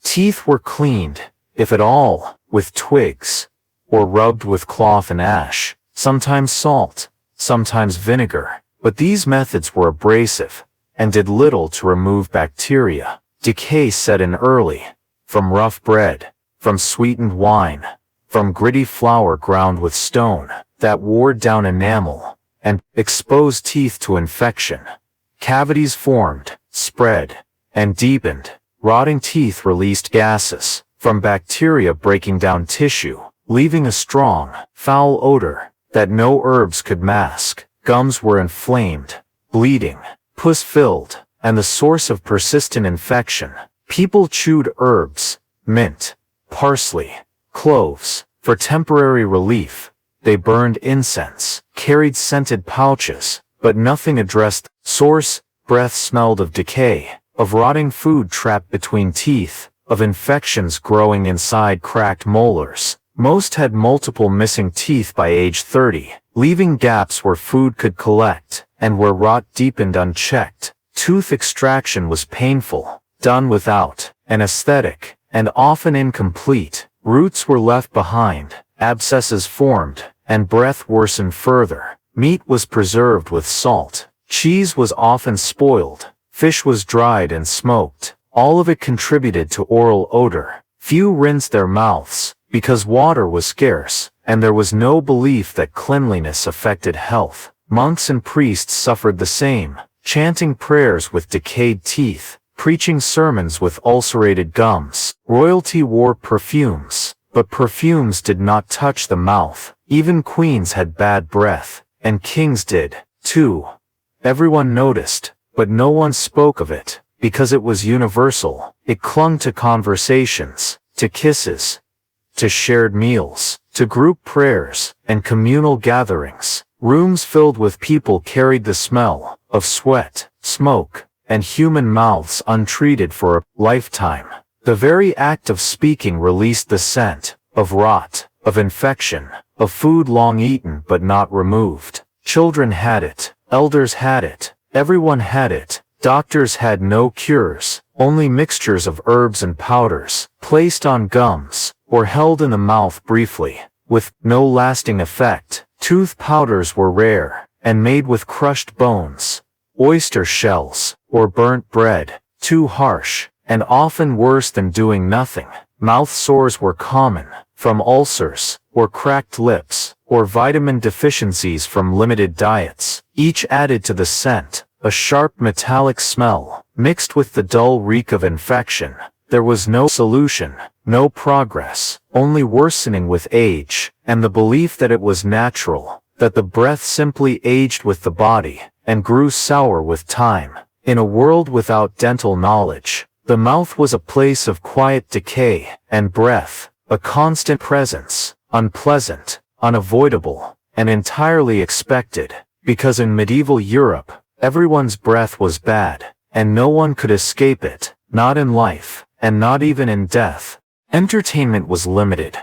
Teeth were cleaned, if at all, with twigs, or rubbed with cloth and ash, sometimes salt, sometimes vinegar. But these methods were abrasive, and did little to remove bacteria. Decay set in early, from rough bread, from sweetened wine, from gritty flour ground with stone, that wore down enamel, and exposed teeth to infection. Cavities formed, spread, and deepened. Rotting teeth released gases from bacteria, breaking down tissue, leaving a strong, foul odor that no herbs could mask. Gums were inflamed, bleeding, pus-filled, and the source of persistent infection. People chewed herbs, mint, parsley, cloves, for temporary relief. They burned incense, carried scented pouches, but nothing addressed source. Breath smelled of decay, of rotting food trapped between teeth, of infections growing inside cracked molars. Most had multiple missing teeth by age 30, leaving gaps where food could collect, and where rot deepened unchecked. Tooth extraction was painful, done without anesthetic, and often incomplete. Roots were left behind, abscesses formed, and breath worsened further. Meat was preserved with salt. Cheese was often spoiled. Fish was dried and smoked. All of it contributed to oral odor. Few rinsed their mouths, because water was scarce, and there was no belief that cleanliness affected health. Monks and priests suffered the same, chanting prayers with decayed teeth, preaching sermons with ulcerated gums. Royalty wore perfumes, but perfumes did not touch the mouth. Even queens had bad breath, and kings did, too. Everyone noticed, but no one spoke of it, because it was universal. It clung to conversations, to kisses, to shared meals, to group prayers, and communal gatherings. Rooms filled with people carried the smell of sweat, smoke, and human mouths untreated for a lifetime. The very act of speaking released the scent of rot, of infection, of food long eaten but not removed. Children had it, elders had it, everyone had it. Doctors had no cures, only mixtures of herbs and powders, placed on gums, or held in the mouth briefly, with no lasting effect. Tooth powders were rare, and made with crushed bones, oyster shells, or burnt bread, too harsh, and often worse than doing nothing. Mouth sores were common, from ulcers, or cracked lips, or vitamin deficiencies from limited diets. Each added to the scent, a sharp metallic smell, mixed with the dull reek of infection. There was no solution, no progress, only worsening with age, and the belief that it was natural, that the breath simply aged with the body, and grew sour with time. In a world without dental knowledge, the mouth was a place of quiet decay, and breath, a constant presence, unpleasant, unavoidable, and entirely expected, because in medieval Europe, everyone's breath was bad, and no one could escape it, not in life, and not even in death. Entertainment was limited,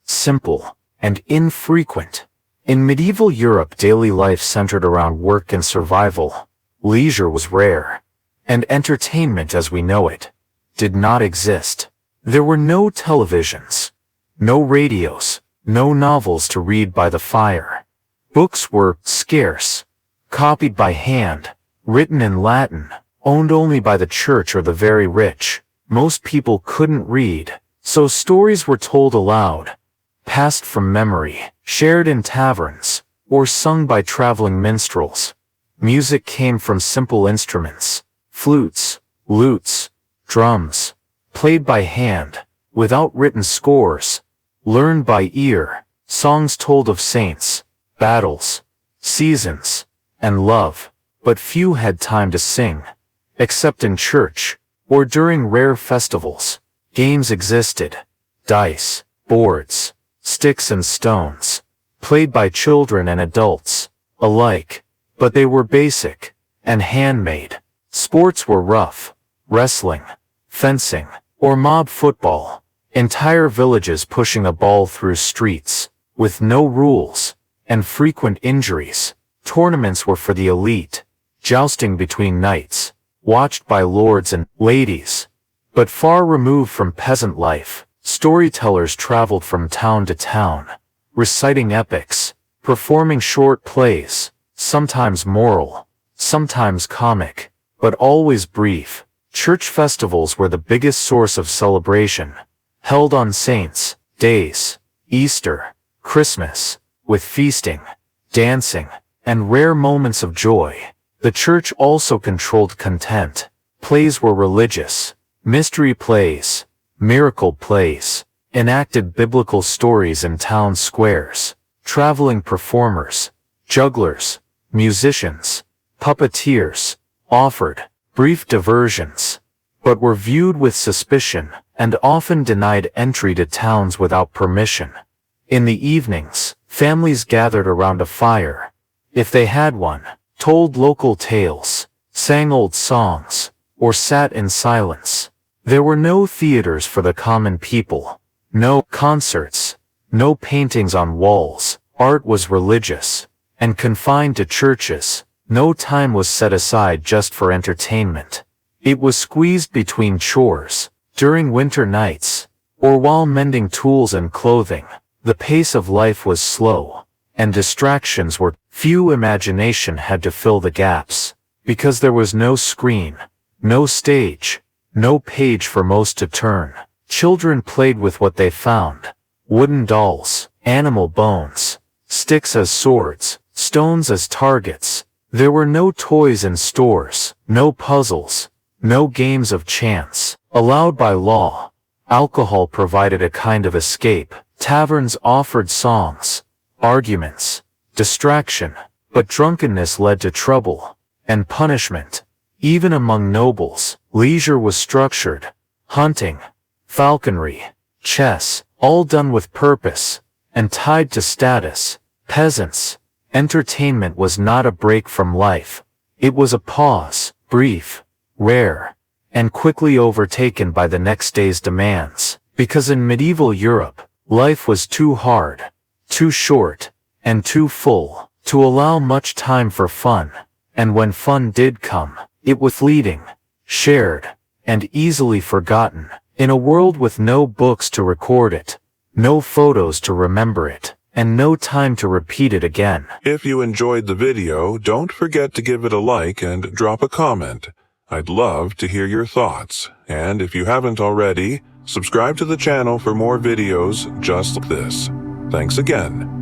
simple, and infrequent. In medieval Europe, daily life centered around work and survival. Leisure was rare, and entertainment as we know it did not exist. There were no televisions, no radios, no novels to read by the fire. Books were scarce, copied by hand, written in Latin, owned only by the church or the very rich. Most people couldn't read, so stories were told aloud, passed from memory, shared in taverns, or sung by traveling minstrels. Music came from simple instruments, flutes, lutes, drums, played by hand, without written scores, learned by ear, songs told of saints, battles, seasons, and love, but few had time to sing, except in church, or during rare festivals. Games existed, dice, boards, sticks and stones, played by children and adults alike, but they were basic and handmade. Sports were rough, wrestling, fencing, or mob football, entire villages pushing a ball through streets, with no rules, and frequent injuries. Tournaments were for the elite, jousting between knights, watched by lords and ladies. But far removed from peasant life, storytellers traveled from town to town, reciting epics, performing short plays, sometimes moral, sometimes comic, but always brief. Church festivals were the biggest source of celebration, held on saints' days, Easter, Christmas, with feasting, dancing, and rare moments of joy. The church also controlled content. Plays were religious, mystery plays, miracle plays, enacted biblical stories in town squares. Traveling performers, jugglers, musicians, puppeteers, offered brief diversions, but were viewed with suspicion and often denied entry to towns without permission. In the evenings, families gathered around a fire, if they had one, told local tales, sang old songs, or sat in silence. There were no theaters for the common people, no concerts, no paintings on walls. Art was religious and confined to churches. No time was set aside just for entertainment. It was squeezed between chores, during winter nights, or while mending tools and clothing. The pace of life was slow, and distractions were few. Imagination had to fill the gaps, because there was no screen, no stage, no page for most to turn. Children played with what they found: wooden dolls, animal bones, sticks as swords, stones as targets. There were no toys in stores, no puzzles, no games of chance allowed by law. Alcohol provided a kind of escape. Taverns offered songs, arguments, distraction, but drunkenness led to trouble and punishment. Even among nobles, leisure was structured: hunting, falconry, chess, all done with purpose and tied to status. Peasants, entertainment was not a break from life. It was a pause, brief, rare, and quickly overtaken by the next day's demands. Because in medieval Europe, life was too hard, too short, and too full to allow much time for fun. And when fun did come, it was fleeting, shared, and easily forgotten. In a world with no books to record it, no photos to remember it, and no time to repeat it again. If you enjoyed the video, don't forget to give it a like and drop a comment. I'd love to hear your thoughts. And if you haven't already, subscribe to the channel for more videos just like this. Thanks again.